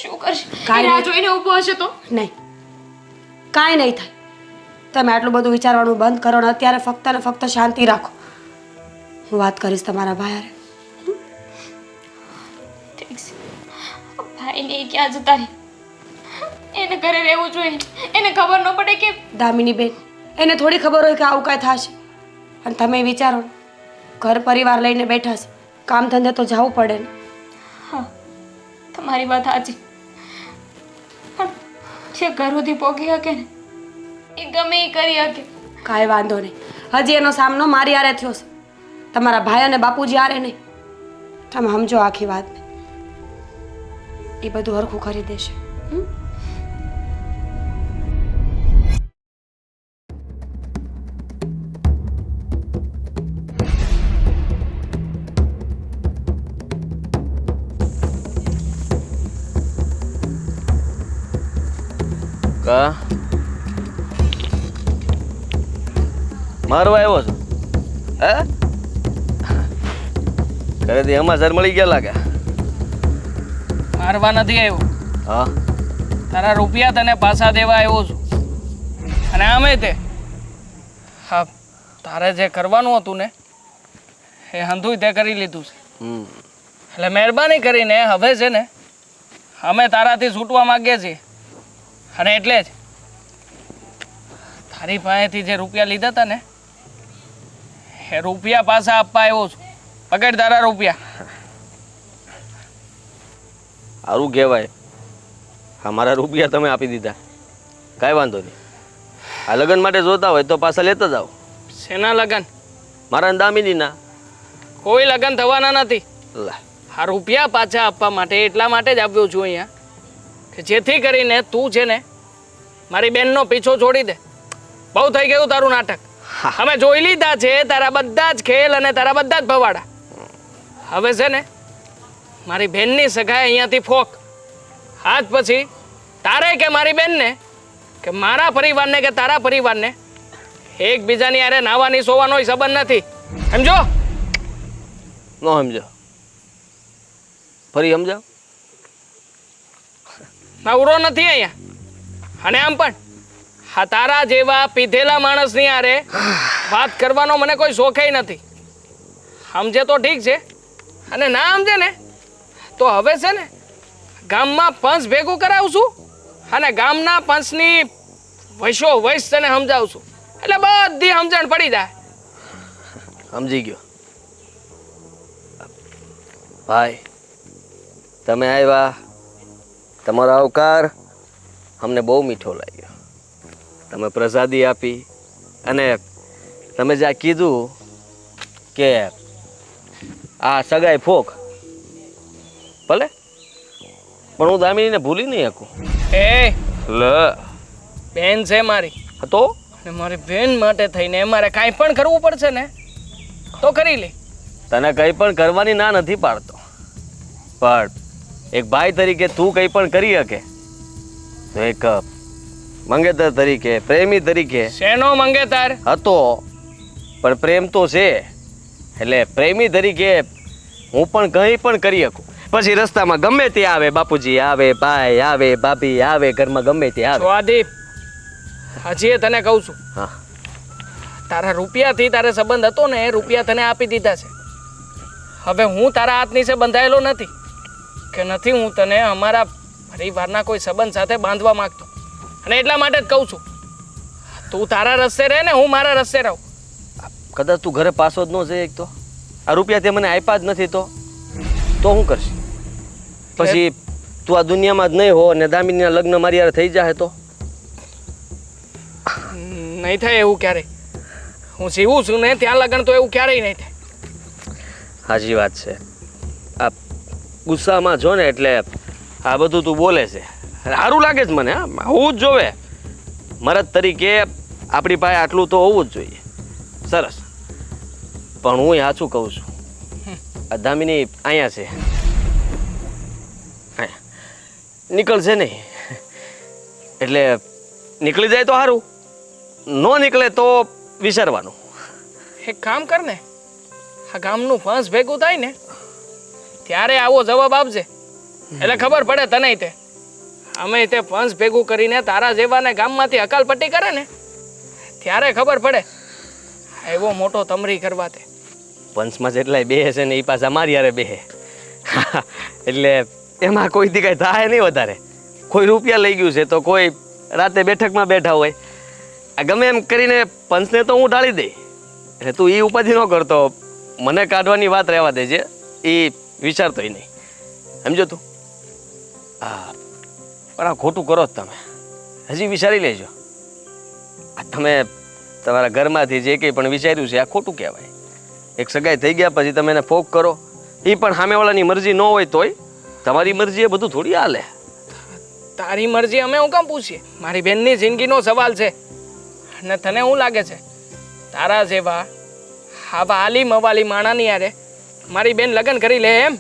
શું કરશે? કાંઈ રાહ નહીં. જોઈને ઊભો હશે તો? નહીં, કાંઈ નહીં થાય. તમે આટલું બધું વિચારવાનું બંધ કરો ને અત્યારે ફક્ત ને ફક્ત શાંતિ રાખો. હું વાત કરીશ તમારા ભાઈ હારે. ઠીક છે. ભાઈને એ ક્યાં જતા રહે? એને ઘરે રહેવું જોઈએ. એને ખબર ન પડે કે દામિની બેન, એને થોડી ખબર હોય કે આવું કાંઈ થશે. અને તમે વિચારો ને, ઘર પરિવાર લઈને બેઠા છે, કામ ધંધે તો જવું પડે ને. હા તમારી વાત સાચી. પણ જે ઘર સુધી પહોંચી શકે ને એ ગમે એ કરી શકે. કાંઈ વાંધો નહીં. હજી એનો સામનો મારી હારે થયો છે, તમારા ભાઈ અને બાપુજી હારે નહીં. તમે સમજો આખી વાતને. એ બધું હરખું કરી દેશે. હમ? કા મારવા આવ્યો છો? હે ઘરેથી સમાચાર મળી ગયા લાગે. મારવા નથી આવ્યો, હા તારા રૂપિયા તને પાછા દેવા આવ્યો છું. અને આમે તે હા, તારે જે કરવાનું હતું ને એ હંધુય તે કરી લીધું છે. એટલે મહેરબાની કરીને હવે છે ને અમે તારાથી છૂટવા માંગીએ છીએ. અને એટલે જ તારી પાસેથી જે રૂપિયા લીધા હતા ને એ રૂપિયા પાછા આપવા આવ્યો છું. પકડ તારા રૂપિયા. સારું કહેવાય. અમારા રૂપિયા તમે આપી દીધા, કાંઈ વાંધો નહીં. આ લગ્ન માટે જોતા હોય તો પાછા લેતા જાઓ. શેના લગન? મારા દામિનીના. કોઈ લગન થવાના નથી. લા આ રૂપિયા પાછા આપવા માટે એટલા માટે જ આવ્યો છું અહીંયા કે જેથી કરીને તું છે ને મારી બેનનો પીછો છોડી દે. બહુ થઈ ગયું તારું નાટક. અમે જોઈ લીધા છે તારા બધા જ ખેલ અને તારા બધા જ ભવાડા. હવે છે ને મારી બેનની સગાઈ અહીંયાથી ફોક. આજ પછી તારે કે મારી બેનને કે મારા પરિવારને કે તારા પરિવારને એકબીજાની હારે નાવાની સોવાનો સંબંધ નથી. સમજો? ન સમજો, ફરી સમજાવ. નવરો નથી અહીંયા. અને આમ પણ હા, તારા જેવા પીધેલા માણસની હારે વાત કરવાનો મને કોઈ શોખેય નથી. સમજે તો ઠીક છે, અને ના સમજે ને તો હવે છે ને ગામમાં પંચ ભેગું કરાવશું અને ગામના પંચની વૈશો વૈશ તને સમજાવશું. એટલે બધી સમજણ પડી જાય. સમજી ગયો ભાઈ. તમે આવ્યા, તમારો આવકાર અમને બહુ મીઠો લાગ્યો. તમે પ્રસાદી આપી અને તમે જ્યાં કીધું કે આ સગાઈ ફોક, ભલે, પણ હું દામિનીને ભૂલી નહીં શકું. એ લ બેન છે મારી, તો અને મારી બેન માટે થઈને મારે કાંઈ પણ કરવું પડશે ને તો કરી લે. તને કંઈ પણ કરવાની ના નથી પાડતો, પણ એક ભાઈ તરીકે તું કંઈ પણ કરી શકે તો એક મંગેતર તરીકે, પ્રેમી તરીકે શેનો મંગેતર હતો, પણ પ્રેમ તો છે એટલે પ્રેમી તરીકે હું પણ કંઈ પણ કરી શકું. પછી રસ્તામાં ગમે તે આવે, બાપુજી આવે, ભાઈ આવે, ભાભી આવે, ઘરમાં ગમે તે આવે. સ્વાદીપ, હજી તને કહું છું, હા, તારા રૂપિયાથી તારે સંબંધ હતો ને એ રૂપિયા તને આપી દીધા છે. હવે હું તારા હાથ નીચે બંધાયેલો નથી કે નથી હું તને અમારા પરિવારના કોઈ સંબંધ સાથે બાંધવા માંગતો. અને એટલા માટે જ કહું છું, તું તારા રસ્તે રહે ને હું મારા રસ્તે રહું. કદાચ તું ઘરે પાછો જ ન જઈ એક તો આ રૂપિયા તે મને આપ્યા જ નથી તો શું કરશે પછી તું આ દુનિયામાં જ નહીં હો અને દામિનીના લગ્ન મારી યાર થઈ જાય તો નહીં થાય એવું ક્યારેય. હું જીવું છું ને ત્યાં લગન તો એવું ક્યારેય નહીં થાય. સાચી વાત છે. આ ગુસ્સામાં જો ને એટલે આ બધું તું બોલે છે સારું લાગે છે મને. હા હોવું જ જોવે. મરદ તરીકે આપણી પાસે આટલું તો હોવું જ જોઈએ. સરસ. પણ હું સાચું કહું છું આ દામિની અહીંયા છે નીકળશે નહીં એટલે નીકળી જાય તો સારું ન નીકળે તો વિચારવાનું. એક કામ કર ને, આ ગામનું ફંસ ભેગું થાય ને ત્યારે આવો જવાબ આપજે એટલે ખબર પડે તને. તે અમે તે ફંસ ભેગું કરીને તારા જેવાને ગામમાંથી હકાલપટ્ટી કરે ને ત્યારે ખબર પડે એવો મોટો તમરી કરવા. તે પંચમાં જેટલાય બેહે છે ને એ પાછા મારી યારે બેહે એટલે એમાં કોઈથી કાંઈ થાય નહીં વધારે. કોઈ રૂપિયા લઈ ગયું છે તો કોઈ રાતે બેઠકમાં બેઠા હોય. આ ગમે એમ કરીને પંચને તો હું ઢાળી દઈ એટલે તું એ ઉપાધિ ન કરતો. મને કાઢવાની વાત રહેવા દેજે એ વિચારતોય નહીં સમજો તું. હા પણ આ ખોટું કરો જ તમે હજી વિચારી લેજો. આ તમે તમારા ઘરમાંથી જે કંઈ પણ વિચાર્યું છે આ ખોટું કહેવાય. એક સગાઈ થઈ ગયા પછી તમે એને ફોક કરો એ પણ સામેવાળાની મરજી ન હોય તોય તમારી મરજી એ બધું થોડી હાલે. તારી મરજી અમે હું કામ પૂછીએ? મારી બેનની જિંદગીનો સવાલ છે. અને તને શું લાગે છે તારા જેવા આવા આલી મવાલી માણાની યારે મારી બેન લગ્ન કરી લે એમ?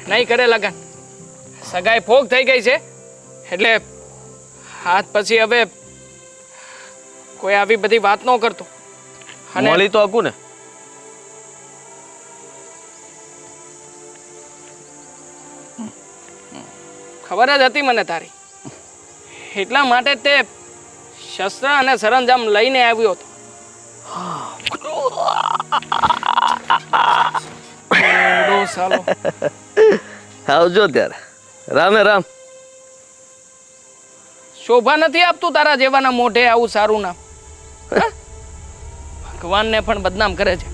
નહીં કરે લગ્ન. સગાઈ ફોક થઈ ગઈ છે એટલે હાથ પછી હવે કોઈ આવી બધી વાત ન કરતો. અને મળી તો હકું ને. ખબર જ હતી મને તારી એટલા માટે તે શસ્ત્ર અને સરંજામ લઈને આવ્યો હતો. એડો સાલો. આવજો ત્યારે. રામે રામ. શોભા નથી આપતું તારા જેવાના મોઢે આવું સારું નામ. ભગવાનને પણ બદનામ કરે છે.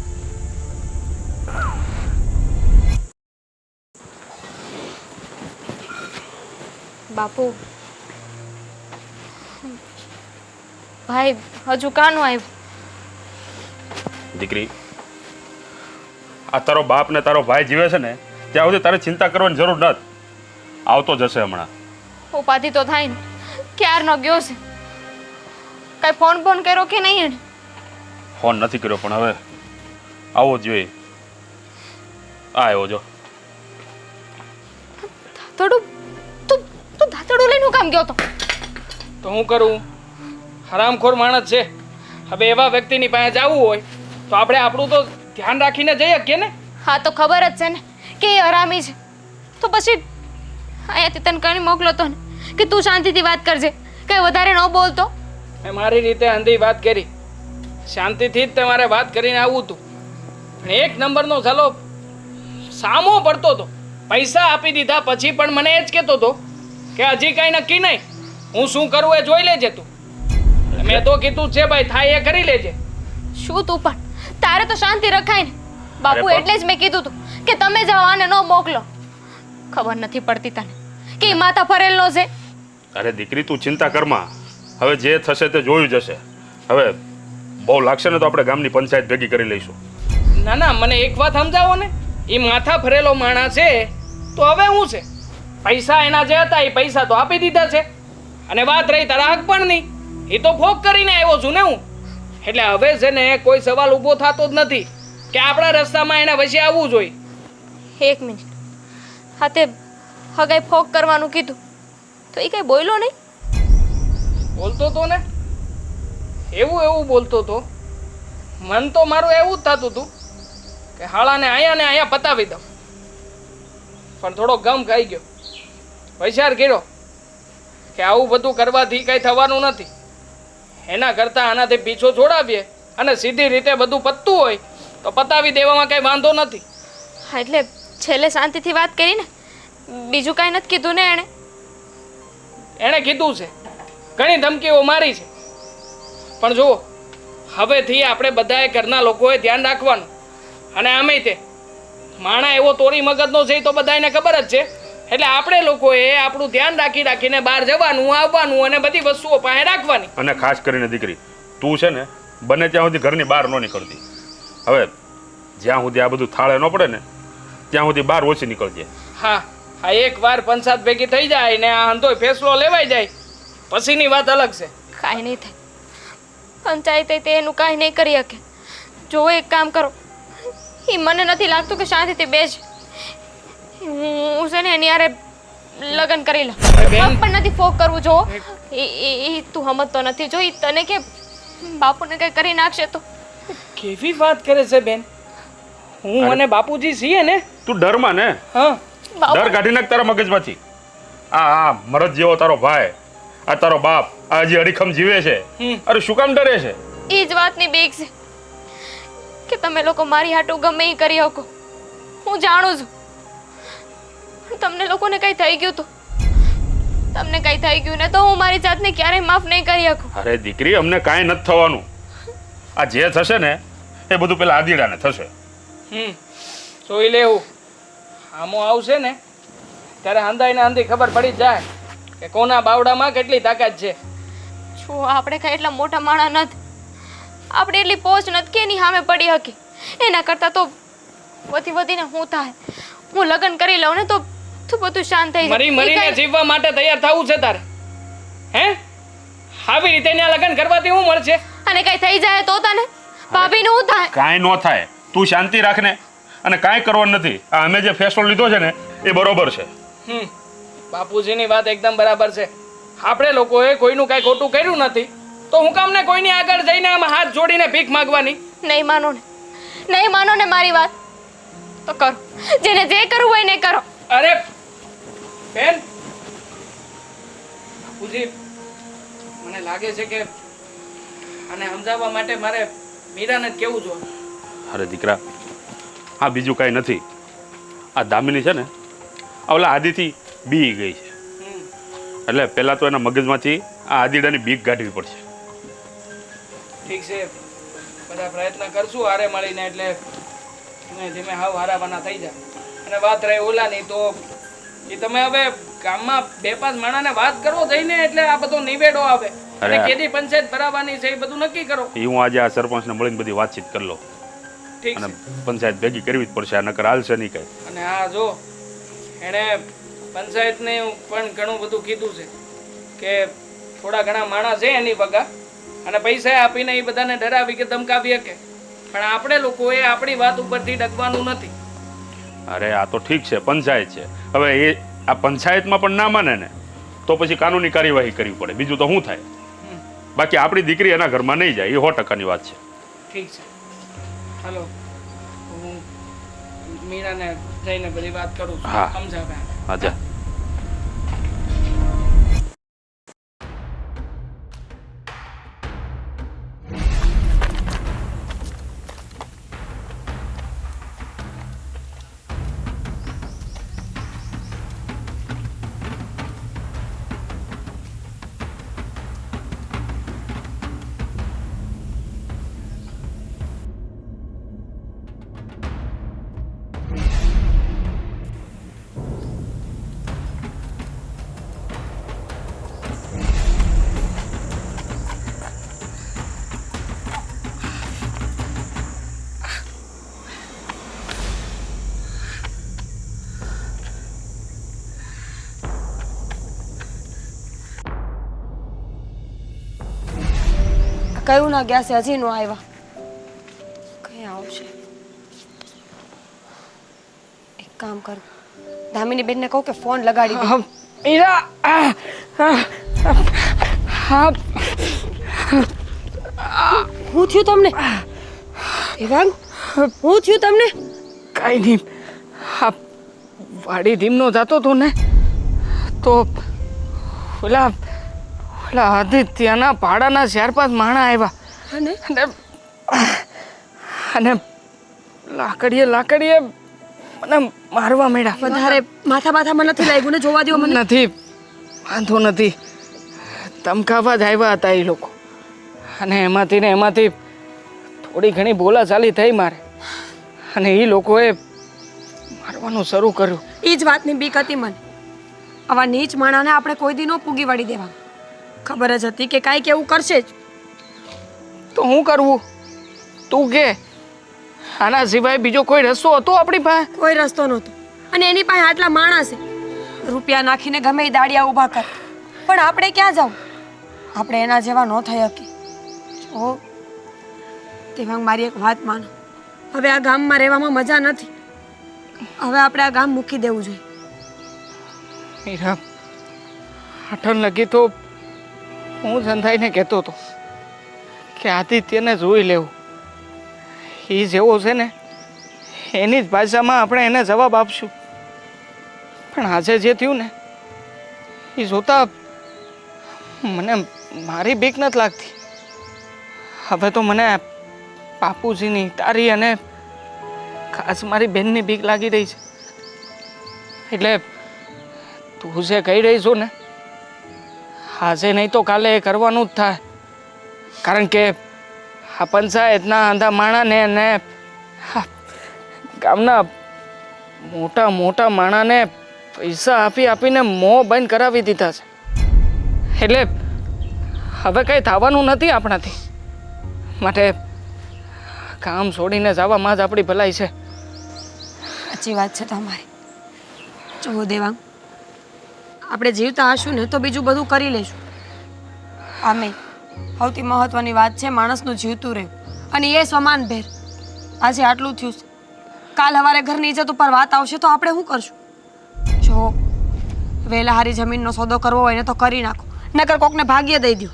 બાપુ ભાઈ હજુ કાનું આવ્યું? દીકરી આ તારો બાપ ને તારો ભાઈ જીવે છે ને ત્યાં સુધી તારે ચિંતા કરવાની જરૂર નથી. આવતો જશે હમણાં. ઉપાધિ તો થાય ને ક્યારનો ગયો છે. કઈ ફોન કર્યો કે નહીં એને? ફોન નથી કર્યો પણ હવે આવો જ જોઈએ. આ આવ્યો જો. થોડું તું દાંતડું લઈને હું કામ ગયો તો? તો હું કરું? હરામખોર માણસ છે. હવે એવા વ્યક્તિની પાસે જવું હોય તો આપણે આપણું તો ધ્યાન રાખીને જઈ શકીએ ને. હા તો ખબર જ છે ને કે એ હરામી છે. તો પછી અહીંયાથી તને કઈ મોકલો તો ને કે તું શાંતિથી વાત કરજે, કઈ વધારે ન બોલતો. મેં મારી રીતે અંધી વાત કરી. શાંતિથી જ તમારે વાત કરીને આવવું હતું. પણ એક નંબરનો ઝાલો સામો પડતો હતો. પૈસા આપી દીધા પછી પણ મને એ જ કહેતો હતો કે હજી કાંઈ નક્કી નહીં, હું શું કરું એ જોઈ લેજે તું. મેં તો કીધું છે ભાઈ થાય એ કરી લેજે. શું તું પણ તારે તો શાંતિ રખાય ને બાપુ. અરે એટલે જ મેં કીધું તું કે તમે જાઓ આને ન મોકલો. ખબર નથી પડતી તને કે ઈ માથા ફરેલનો છે. અરે દીકરી તું ચિંતા કરમાં. હવે જે થશે તે જોયું જશે. હવે બહુ લાગશે ને તો આપણે ગામની પંચાયત ભેગી કરી લઈશું. ના ના મને એક વાત સમજાવો ને. એ માથા ફરેલો માણસ છે તો હવે શું છે? પૈસા એના જે હતા એ પૈસા તો આપી દીધા છે. અને વાત રહી તારા હક પણ નહીં, એ તો ફોક કરીને આવ્યો છું ને હું. એટલે હવે છે ને કોઈ સવાલ ઊભો થતો જ નથી કે આપણા રસ્તામાં એને વચ્ચે આવવું જોઈએ. એક મિનિટ. હા તે હગાઈ ફોક કરવાનું કીધું તો એ કઈ બોલ્યો નહીં? બોલતો તો ને, એવું બોલતો તો. મન તો મારું એવું જ થતું હતું કે હાળાને અહીંયા ને અહીંયા પતાવી દઉં. પણ થોડો ગમ ખાઈ ગયો. વિચાર કર્યો કે આવું બધું કરવાથી કંઈ થવાનું નથી. એના કરતાં આનાથી પીછો છોડાવીએ અને સીધી રીતે બધું પતતું હોય તો પતાવી દેવામાં કંઈ વાંધો નથી. હા એટલે છેલ્લે શાંતિથી વાત કરી ને, બીજું કાંઈ નથી કીધું ને એણે? એણે કીધું છે, ઘણી ધમકીઓ મારી છે, પણ જુઓ હવેથી આપણે બધાએ ઘરના લોકોએ ધ્યાન રાખવાનું. અને આમેય તે માણા એવો તોરી મગજનો છે એ તો બધાને ખબર જ છે. એટલે આપણે લોકોએ આપણું ધ્યાન રાખીને બહાર જવાનું, આવવાનું અને બધી વસ્તુઓ પાસે રાખવાની. અને ખાસ કરીને દીકરી, તું છે ને બને ત્યાં સુધી ઘરની બહાર ન નીકળતી. હવે જ્યાં સુધી આ બધું થાળે ન પડે ને ત્યાં સુધી બહાર ઓછી નીકળજે. હા, આ એકવાર પંચાયત ભેગી થઈ જાય ને આ હંધોય ફેસલો લેવાઈ જાય પછીની વાત અલગ છે. કાંઈ નહીં થાય. પંચાયતે તે એનું કાંઈ નહીં કરી શકે. જો એક કામ કરો, એ મને નથી લાગતું કે શાંતિથી બેસ. હું છે ને એની હારે લગ્ન કરી લઉં. બેન. પણ નથી ફોક કરવું. જો એ તું સમજતો નથી. જો ઈ તને કે બાપુને કંઈ કરી નાખશે તો. કેવી વાત કરે છે બેન? હું અને બાપુજી છીએ ને. તું ડરમાં ને, હા, ડર કાઢી નાખ તારા મગજમાંથી. આ મરદ જેવો તારો ભાઈ, આ તારો બાપ, આ હજી અડીખમ જીવે છે. અરે શું કામ ડરે છે? એ જ વાતની બીક છે કે તમે લોકો મારી હાટું ગમે એ કરી શકો. હું જાણું છું. તમને લોકોને કંઈ થઈ ગયું તો તમને કંઈ થઈ ગયું ને તો હું મારી જાતને ક્યારેય માફ નહીં કરી શકું. અરે દીકરી, અમને કાંઈ નથી થવાનું. આ જે થશે ને એ બધું પેલા આદિડાને થશે. જોઈ લેવું. આમો આવશે ને ત્યારે હંધાઈને હંધી ખબર પડી જ જાય કે કોના બાવડામાં કેટલી તાકાત છે. જો આપણે કાંઈ એટલા મોટા માણા નથી. આપણે એટલી પોચ નથી કે એની સામે પડી શકી. એના કરતાં તો વધીને હું થાય, હું લગ્ન કરી લઉં ને તો બધું શાંત થઈ જાય. મરીને જીવવા માટે તૈયાર થવું છે તારે? હે? આવી રીતે એના લગ્ન કરવાથી શું મળશે? અને કંઈ થઈ જાય તો તને ભાભીને શું થાય? કાંઈ ન થાય, તું શાંતિ રાખને. અને કાંઈ કરવાનું નથી. આ અમે જે ફેસલો લીધો છે ને એ બરોબર છે. બાપુજીની વાત એકદમ બરાબર છે. આપણે લોકોએ કોઈનું કાંઈ ખોટું કર્યું નથી તો હું કામ ને કોઈની આગળ જઈને આમ હાથ જોડીને ભીખ માંગવાની? નહીં માનો ને મારી વાત તો કરો. જેને જે કરવું હોય ને કરો. અરે બેન, બાપુજી મને લાગે છે કે આને સમજાવવા માટે મારે મીરાને જ કહેવું જોઈએ. અરે દીકરા, હા બીજું કાંઈ નથી. આ દામિની છે ને ઓલા આદિથી બી ગઈ છે. એટલે પહેલાં તો એના મગજમાંથી આ આદિડાની બીક કાઢવી પડશે. ઠીક છે, બધા પ્રયત્ન કરશું હારે મળીને. એટલે ધીમે ધીમે હાવ હારાવાના થઈ જાય. અને વાત રહી ઓલાની તો એ તમે હવે ગામમાં 2-5 માણાને વાત કરો જઈને એટલે આ બધો નિવેડો આવે. અને કેદી પંચાયત ભરાવાની છે એ બધું નક્કી કરો. એ હું આજે આ સરપંચને મળીને બધી વાતચીત કરી લો. ઠીક અને છે. પંચાયત ભેગી કરવી જ પડશે, આ નકર હાલશે નહીં કાંઈ. અને હા જો એણે પંચાયતને પણ ઘણું બધું કીધું છે કે થોડા ઘણા માણસ છે એની વગા અને પૈસા આપીને એ બધાને ડરાવી કે ધમકાવી શકે. પણ આપણે લોકોએ આપણી વાત ઉપરથી ડગવાનું નથી. અરે આ તો ઠીક છે, પંચાયત છે. હવે એ આ પંચાયતમાં પણ ના માને ને તો પછી કાનૂની કાર્યવાહી કરવી પડે. બીજું તો શું થાય? બાકી આપણી દીકરી એના ઘરમાં નહીં જાય, એ 100%ની વાત છે. ઠીક છે, હાલો હું મીરાને જઈને બધી વાત કરું છું. હા. સમજાવે. હા જા. કયું ના ગયા છે હજી નો આવ્યા. કઈ આવશે? એક કામ કરું, ધામીની બેનને કહું કે ફોન લગાડી દે. મીરા, હા હું થયું તમને? દેવાંગ, હું થયું તમને? કાંઈ નહીં. હા વાડી ધીમનો જતો હતો ને તો ઓલા આદિત્યના ભાડાના 4-5 માણા આવ્યા અને લાકડીએ મને મારવા માંડ્યા. વધારે માથામાં નથી લાગ્યું ને? જોવા દ્યો મને. નથી વાંધો નથી. ધમકાવા જ આવ્યા હતા એ લોકો, અને એમાંથી થોડી ઘણી બોલાચાલી થઈ મારે, અને એ લોકોએ મારવાનું શરૂ કર્યું. એ જ વાતની બીક હતી મને. આવા નીચ માણાને આપણે કોઈ દી ન પૂગી વળી દેવા. ખબર જ હતી કે કાંઈક એવું કરશે જ. તો શું કરવું તું કે? આના સિવાય બીજો કોઈ રસ્તો હતો આપણી પાસે? કોઈ રસ્તો નહોતો, અને એની પાસે આટલા માણસ છે, રૂપિયા નાખીને ગમે એ દાડિયા ઊભા કર. પણ આપણે ક્યાં જાવ? આપણે એના જેવા ન થઈ શકીએ. ઓ તેમાં મારી એક વાત માનો, હવે આ ગામમાં રહેવામાં મજા નથી. હવે આપણે આ ગામ મૂકી દેવું જોઈએ. મીરા, આઠન લગી તો હું સંધાઈને કહેતો હતો કે આદિત્યને જોઈ લેવું. એ જેવો છે ને એની જ ભાષામાં આપણે એને જવાબ આપશું. પણ આજે જે થયું ને એ જોતા મને મારી બીક નથી લાગતી. હવે તો મને બાપુજીની, તારી અને ખાસ મારી બહેનની બીક લાગી રહી છે. એટલે તું જે કહી રહી છું ને, આજે નહીં તો કાલે એ કરવાનું જ થાય. કારણ કે આ પંચાયતના આંધા માણાને અને ગામના મોટા મોટા માણાને પૈસા આપીને મોં બંધ કરાવી દીધા છે. એટલે હવે કંઈ થવાનું નથી આપણાથી. માટે કામ છોડીને જવામાં જ આપણી ભલાઈ છે. સાચી વાત છે તમારી. જુઓ દેવાંગ, આપણે જીવતા હશું ને તો બીજું બધું કરી લઈશું. આમે સૌથી મહત્વની વાત છે માણસનું જીવતું રહેવું, અને એ સમાન ભેર. આજે આટલું થયું છે, કાલ સવારે ઘરની ઇજ્જત ઉપર વાત આવશે તો આપણે શું કરશું? જો વહેલા હારી જમીનનો સોદો કરવો હોય ને તો કરી નાખો, નકર કોકને ભાગ્ય દઈ દો.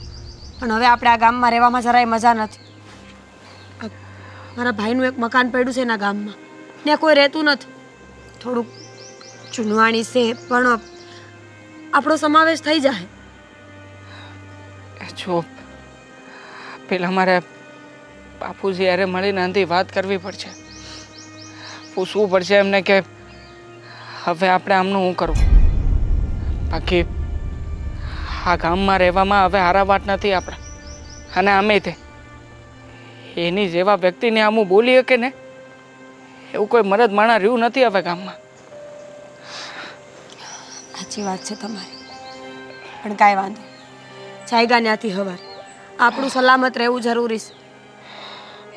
પણ હવે આપણે આ ગામમાં રહેવામાં જરાય મજા નથી. મારા ભાઈનું એક મકાન પડ્યું છે એના ગામમાં, ને કોઈ રહેતું નથી. થોડુંક જૂનવાણી છે, પણ આપણો સમાવેશ થઈ જાય. જો પેલા મારે બાપુજી યારે મળીને અંધી વાત કરવી પડશે, પૂછવું પડશે એમને કે હવે આપણે આમનું શું કરવું. બાકી આ ગામમાં રહેવામાં હવે હારા વાત નથી આપણે. અને આમે તે એની જેવા વ્યક્તિને આમ બોલી શકે ને એવું કોઈ મરદ માણા રહ્યું નથી હવે ગામમાં. સાચી વાત છે તમારી, પણ કાંઈ વાંધો. જાયગા ત્યાંથી હવાર આપણું સલામત રહેવું જરૂરી છે.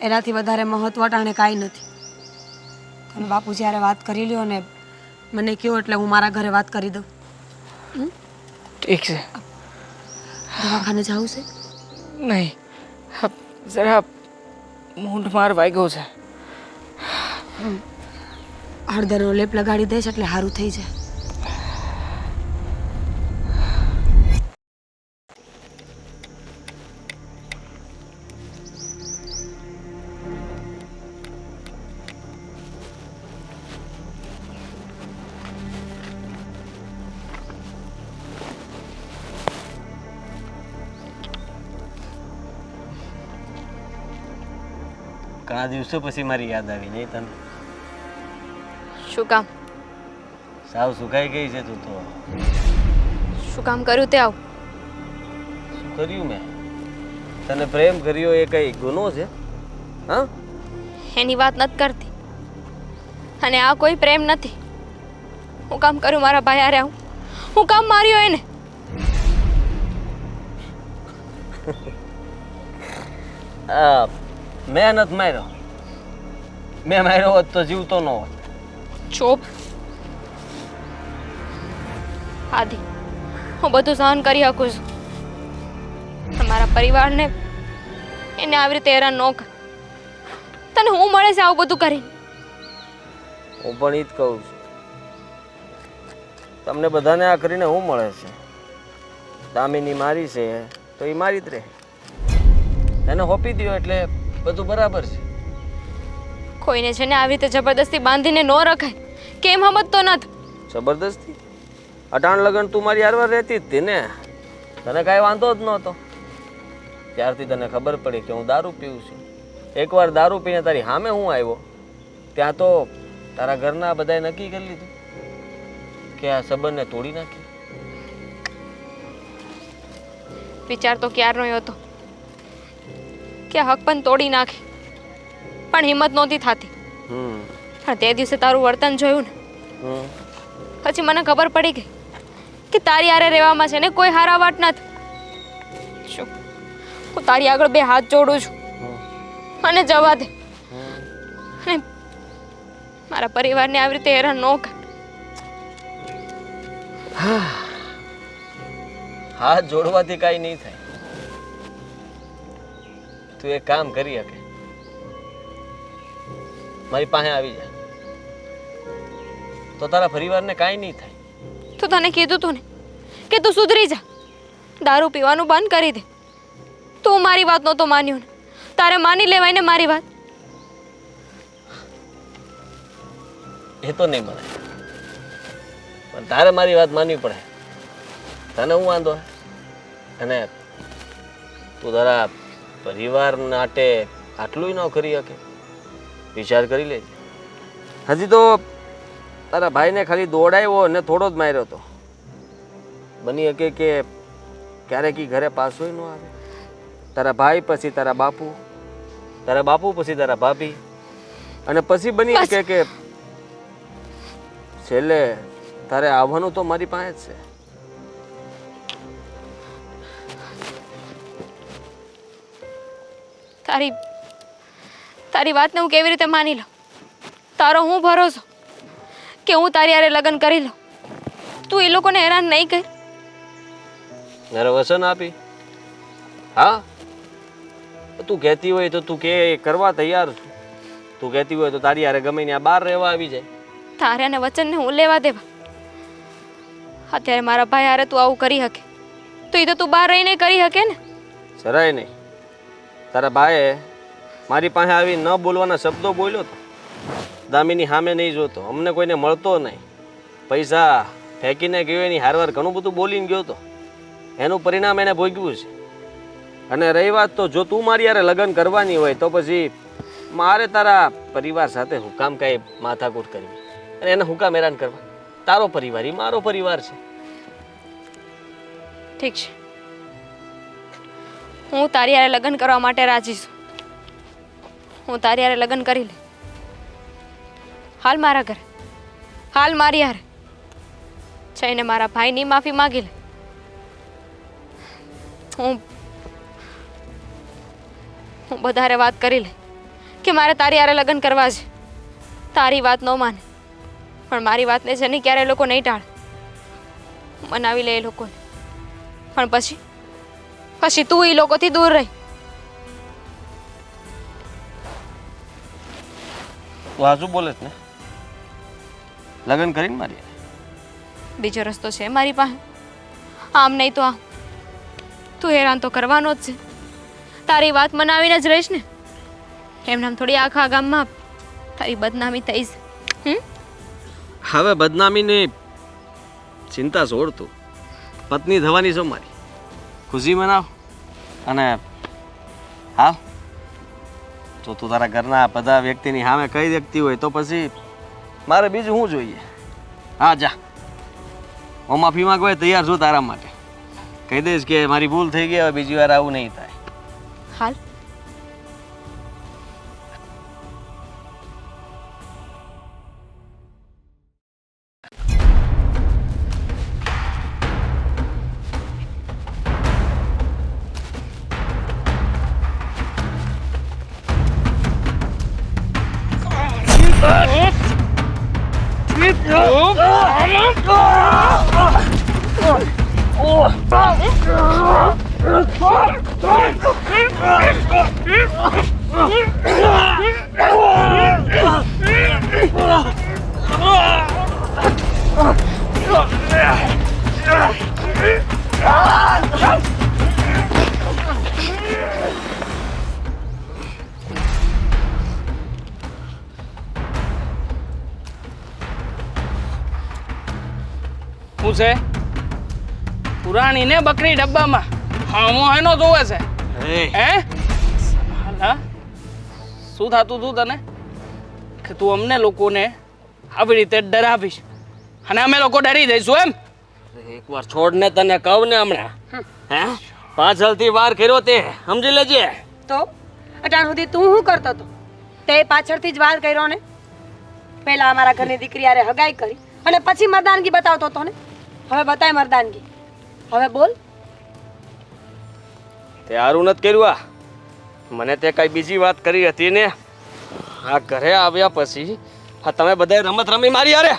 એનાથી વધારે મહત્વ ટાણે કાંઈ નથી. તમે બાપુ જ્યારે વાત કરી લ્યો ને મને કહો એટલે હું મારા ઘરે વાત કરી દઉં. ઠીક છે. દવાખાને જવું છે? નહીં, જરા મૂંઢ માર વાગ્યો છે. હળદરનો લેપ લગાડી દઈશ એટલે સારું થઈ જાય. ઘણા દિવસો પછી મારી યાદ આવી નહીં તને? શું કામ? સાવ સુકાઈ ગઈ છે તું તો. શું કામ કર્યું તે આવું? શું કર્યું મેં? તને પ્રેમ કર્યો એ કઈ ગુનો છે? હા, એની વાત નથી કરતી. અને આ કોઈ પ્રેમ નથી. હું કામ કર્યું મારા ભાઈ હારે આવું? હું કામ માર્યો એને? મેં નથી માર્યો. મેં માર્યો હોત તો જીવતો ન હોત. ચોપ. આદિ, હું બધું સહન કરી શકું છું. તમારા પરિવારને એને આવી રીતે હેરાન ન કર. તને હું મળે છે આવું બધું કરીને? હું પણ ઈ જ કહું છું. તમને બધાને આ કરીને શું મળે છે? દામિની મારી છે તો એ મારી જ રહે. એને હોપી દો એટલે બધું બરાબર છે. કોઈને છે ને આવી રીતે જબરદસ્તી બાંધીને ન રખાય. કેમ સમજતો નથી? જબરદસ્તી? અટાણ લગન તું મારી હારવાર રહેતી જ હતી ને, તને કાંઈ વાંધો જ નહોતો. ત્યારથી તને ખબર પડી કે હું દારૂ પીઉં છું. એકવાર દારૂ પીને તારી સામે હું આવ્યો ત્યાં તો તારા ઘરના બધાએ નક્કી કરી લીધું કે આ સંબંધને તોડી નાખી. વિચાર તો ક્યારનો હતો કે હક પણ તોડી નાખી, પણ હિંમત નહોતી થતી. હમ પણ તે દિવસે તારું વર્તન જોયું ને, હમ પછી મને ખબર પડી ગઈ કે તારી હારે રહેવામાં છે ને કોઈ હારા વાત નથી. શું હું તારી આગળ બે હાથ જોડું છું, મને જવા દે. અને મારા પરિવારને આવી રીતે હેરાન ન કર. હાથ જોડવાથી કાંઈ નહીં થાય. તું એક કામ કરી શકે, મારી પાસે આવી જા તો તારા પરિવારને કાંઈ નહીં થાય. તો તને કીધું તું ને કે તું સુધરી જા, દારૂ પીવાનું બંધ કરી દે. તું મારી વાત નહોતો માન્યો ને, તારે માની લેવાય ને મારી વાત. એ તો નહીં મને, પણ તારે મારી વાત માનવી પડે. તને હું વાંધો હે? અને તું તારા પરિવાર માટે આટલું ન કરી શકે? વિચાર કરી લેજે. હજી તો તારા ભાઈને ખાલી દોડાવ્યો અને થોડો જ માર્યો હતો. બની શકે કે ક્યારેક ઈ ઘરે પાછો ન આવે. તારા ભાઈ પછી તારા બાપુ પછી તારા ભાભી, અને પછી બની શકે કે છેલ્લે તારે આવવાનું તો મારી પાસે જ છે. તારી વાતને હું કેવી રીતે માની લઉં? તારો હું ભરોસો કે હું તારી હારે લગ્ન કરી લઉં? તું એ લોકોને હેરાન નહીં કર. મારે વસન આપી. હા, તું કહેતી હોય તો તું કે કરવા તૈયાર છું. તું કહેતી હોય તો તારી હારે ગમે ત્યાં બહાર રહેવા આવી જાય. તારે અને વચનને હું લેવા દેવા? અત્યારે મારા ભાઈ હારે તું આવું કરી શકે તો એ તો તું બહાર રહીને કરી શકે ને. જરાય નહીં. તારા ભાઈએ મારી પાસે આવી ન બોલવાના શબ્દો બોલ્યો તો. દામીની સામે નહીં જોતો, અમને કોઈને મળતો નહીં, પૈસા ફેંકીને ગયો એની હારવાર ઘણું બધું બોલીને ગયો તો. એનું પરિણામ એને ભોગવ્યું છે. અને રહી વાત તો જો તું મારી હારે લગ્ન કરવાની હોય તો પછી મારે તારા પરિવાર સાથે હું કામ કાંઈ માથાકૂટ કરવી અને એને હું કામ હેરાન કરવા? તારો પરિવાર એ મારો પરિવાર છે. ઠીક છે, હું તારી હારે લગ્ન કરવા માટે રાજી છું. હું તારી હારે લગ્ન કરી લે. હાલ મારા ઘરે, હાલ મારી હારે જઈને મારા ભાઈની માફી માગી લે. હું બધારે વાત કરી લે કે મારે તારી હારે લગ્ન કરવા છે. તારી વાત ન માને પણ મારી વાતને છે ને ક્યારે લોકો નહીં ટાળે. મનાવી લે એ લોકોને, પણ પછી તું એ લોકોથી દૂર રહી. તું આ શું બોલે છે ને? લગ્ન કરીને મારી હારે? બીજો રસ્તો છે મારી પાસે? આમ નહીં તો આમ તું હેરાન તો કરવાનો જ છે. તારી વાત મનાવીને જ રહીશ ને. એમનામ થોડી આખા ગામમાં તારી બદનામી થઈ છે. હવે બદનામીની ચિંતા છોડ તું. પત્ની થવાની છો મારી, ખુશી મનાવ. અને હા, તો તું તારા ઘરના બધા વ્યક્તિની સામે કહી દેતી હોય તો પછી મારે બીજું શું જોઈએ? હા જા, હું માફી માંગવા તૈયાર છું તારા માટે. કહી દઈશ કે મારી ભૂલ થઈ ગઈ, હવે બીજી વાર આવું નહીં થાય. હાલ શું છે? પુરાણી ને બકરી ડબ્બામાં હામો એનો જોવે છે. હે હાલા, શું થતું તું તને કે તું અમને લોકોને આવી રીતે ડરાવીશ અને અમે લોકો ડરી જઈશું એમ? એકવાર છોડ ને, તને કહું ને હમણાં. હે પાછળથી વાર કર્યો તે સમજી લેજે. તો અટાણ સુધી તું શું કરતો હતો? તે પાછળથી જ વાર કર્યો ને. પહેલા અમારા ઘરની દીકરી હારે હગાઈ કરી અને પછી મર્દાનગી બતાવતો હતો ને. હવે બતાય મર્દાનગી. હવે બોલ. તે હારું નથી કર્યું. આ મને તે કઈ બીજી વાત કરી હતી ને. આ ઘરે આવ્યા પછી આ તમે બધાએ રમત રમી મારી યારે.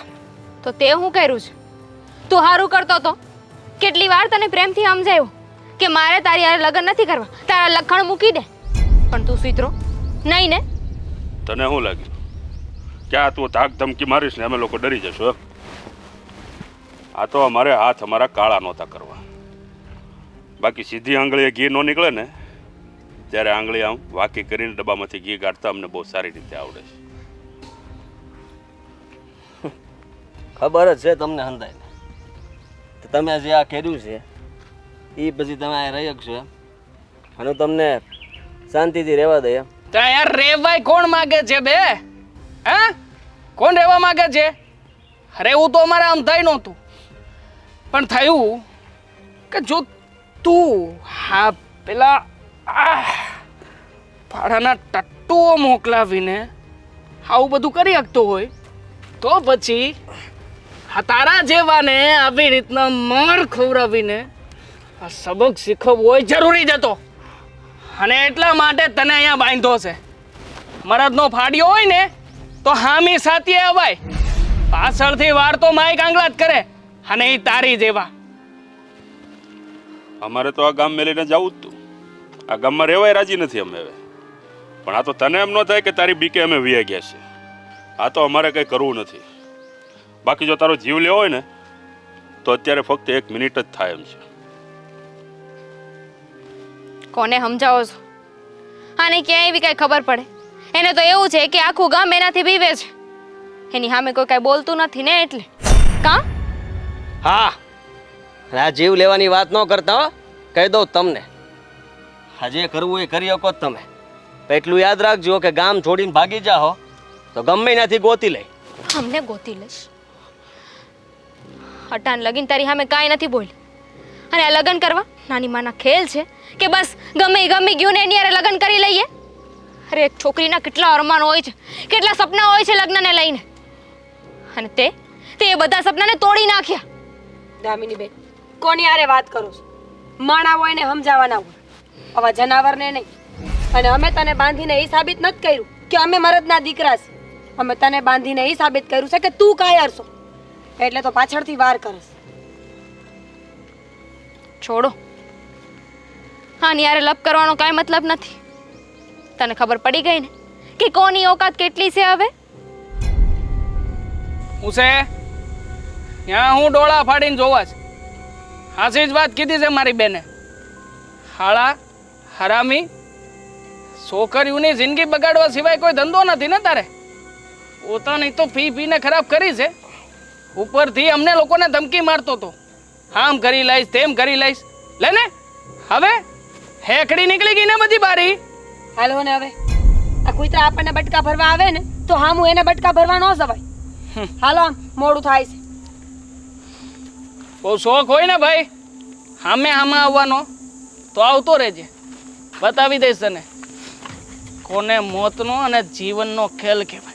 તો તે હું કર્યું છે? તું હારું કરતો તો કેટલી વાર તને પ્રેમથી સમજાયું કે મારે તારી હારે લગ્ન નથી કરવા, તારા લખણ મૂકી દે. પણ તું સ્વીતરો નહીં ને. તને શું લાગ્યું કે આ તું ધાક ધમકી મારીશ ને અમે લોકો ડરી જશો એમ? આ તો અમારે હાથ અમારા કાળા નહોતા કરવા. બાકી સીધી આંગળીએ ઘી ન નીકળે ને ત્યારે આંગળી આમ વાકી કરીને ડબ્બામાંથી ઘી કાઢતા અમને બહુ સારી રીતે આવડે છે. ખબર જ છે તમને હંધાઈને. તો તમે જે આ કર્યું છે એ પછી તમે આ રહી શકશો એમ. અને હું તમને શાંતિથી રહેવા દે એમ. ત્યાં યાર રેવાય કોણ માગે છે બે? હા, કોણ રહેવા માગે છે? રહેવું તો અમારે આમ થઈ નહોતું, પણ થયું કે જો તું હા પેલા ભાડાના ટટ્ટુઓ મોકલાવીને આવું બધું કરી શકતો હોય તો પછી આ તારા જેવાને આવી રીતના માર ખવડાવીને આ સબક શીખવવો હોય જરૂરી જ હતો. અને એટલા માટે તને અહીંયા બાંધ્યો છે. મરદનો ફાડ્યો હોય ને તો હામી સાથીએ અવાય, પાછળથી વાર તો માઈક આંગળા જ કરે. અને એ તારી જેવા. અમારે તો આ ગામ મેલીને જવું જ તું. આ ગામમાં રહેવાય રાજી નથી અમે હવે. પણ આ તો તને એમ ન થાય કે તારી બીકે અમે વી ગયા છે. આ તો અમારે કંઈ કરવું નથી. બાકી જો તારો જીવ લેવો હોય ને તો અત્યારે ફક્ત 1 મિનિટ જ થાય એમ છે. કોને સમજાવો છો? આને ક્યાંય એવી કઈ ખબર પડે? એને તો એવું છે કે આખું ગામ એનાથી બીવે છે. એની સામે કોઈ કઈ બોલતું નથી ને એટલે. કા? હા, આ જીવ લેવાની વાત ન કરતા હો. કહી દઉં તમને, આ જે કરવું એ કરી શકો જ તમે. એટલું યાદ રાખજો કે ગામ છોડીને ભાગી જાઓ તો ગમે ત્યાંથી ગોતી લઈ. અમને ગોતી લઈશ? હટાન લગીન તારી સામે કાંઈ નથી બોલી. અને આ લગ્ન કરવા નાની માના ખેલ છે કે બસ ગમી ગયું ને એની હારે લગ્ન કરી લઈએ? અરે એક છોકરીના કેટલા અરમાન હોય છે, કેટલા સપના હોય છે લગ્નને લઈને. અને તે એ બધા સપનાને તોડી નાખ્યા. દામિની બેન, કોની હારે વાત કરો છો? માણા હોય ને સમજાવવાના હોય, આવા જનાવરને નહીં. અને અમે તને બાંધીને એ સાબિત નથી કર્યું કે અમે મરદના દીકરા છે. અમે તને બાંધીને એ સાબિત કર્યું છે કે તું કાયર છો. એટલે તો પાછળથી વાર કરસ. છોડો, આની હારે લપ કરવાનો કાંઈ મતલબ નથી. તને ખબર પડી ગઈ ને કે કોની ઓકાત કેટલી છે હવે? હું છે ત્યાં હું ડોળા ફાડીને જોવા છે. હાસી જ વાત કીધી છે મારી બેને. હાળા હરામી છોકરીઓની જિંદગી બગાડવા સિવાય કોઈ ધંધો નથી ને તારે. પોતાની તો પી પીને ખરાબ કરી છે, ઉપરથી અમને લોકોને ધમકી મારતો હતો, આમ કરી લઈશ તેમ કરી લઈશ. લે ને હવે હેકડી નીકળી ગઈ ને બધી બારી. હાલો ને હવે આ કુતરા આપણને બટકા ભરવા આવે ને તો હામું એને બટકા ભરવા ન જવાય. હાલો આમ મોડું થાય છે. બહુ શોખ હોય ને ભાઈ હામે આવવાનો તો આવતો રહેજે, બતાવી દઈશ તને કોને મોતનો અને જીવનનો ખેલ કહેવાય.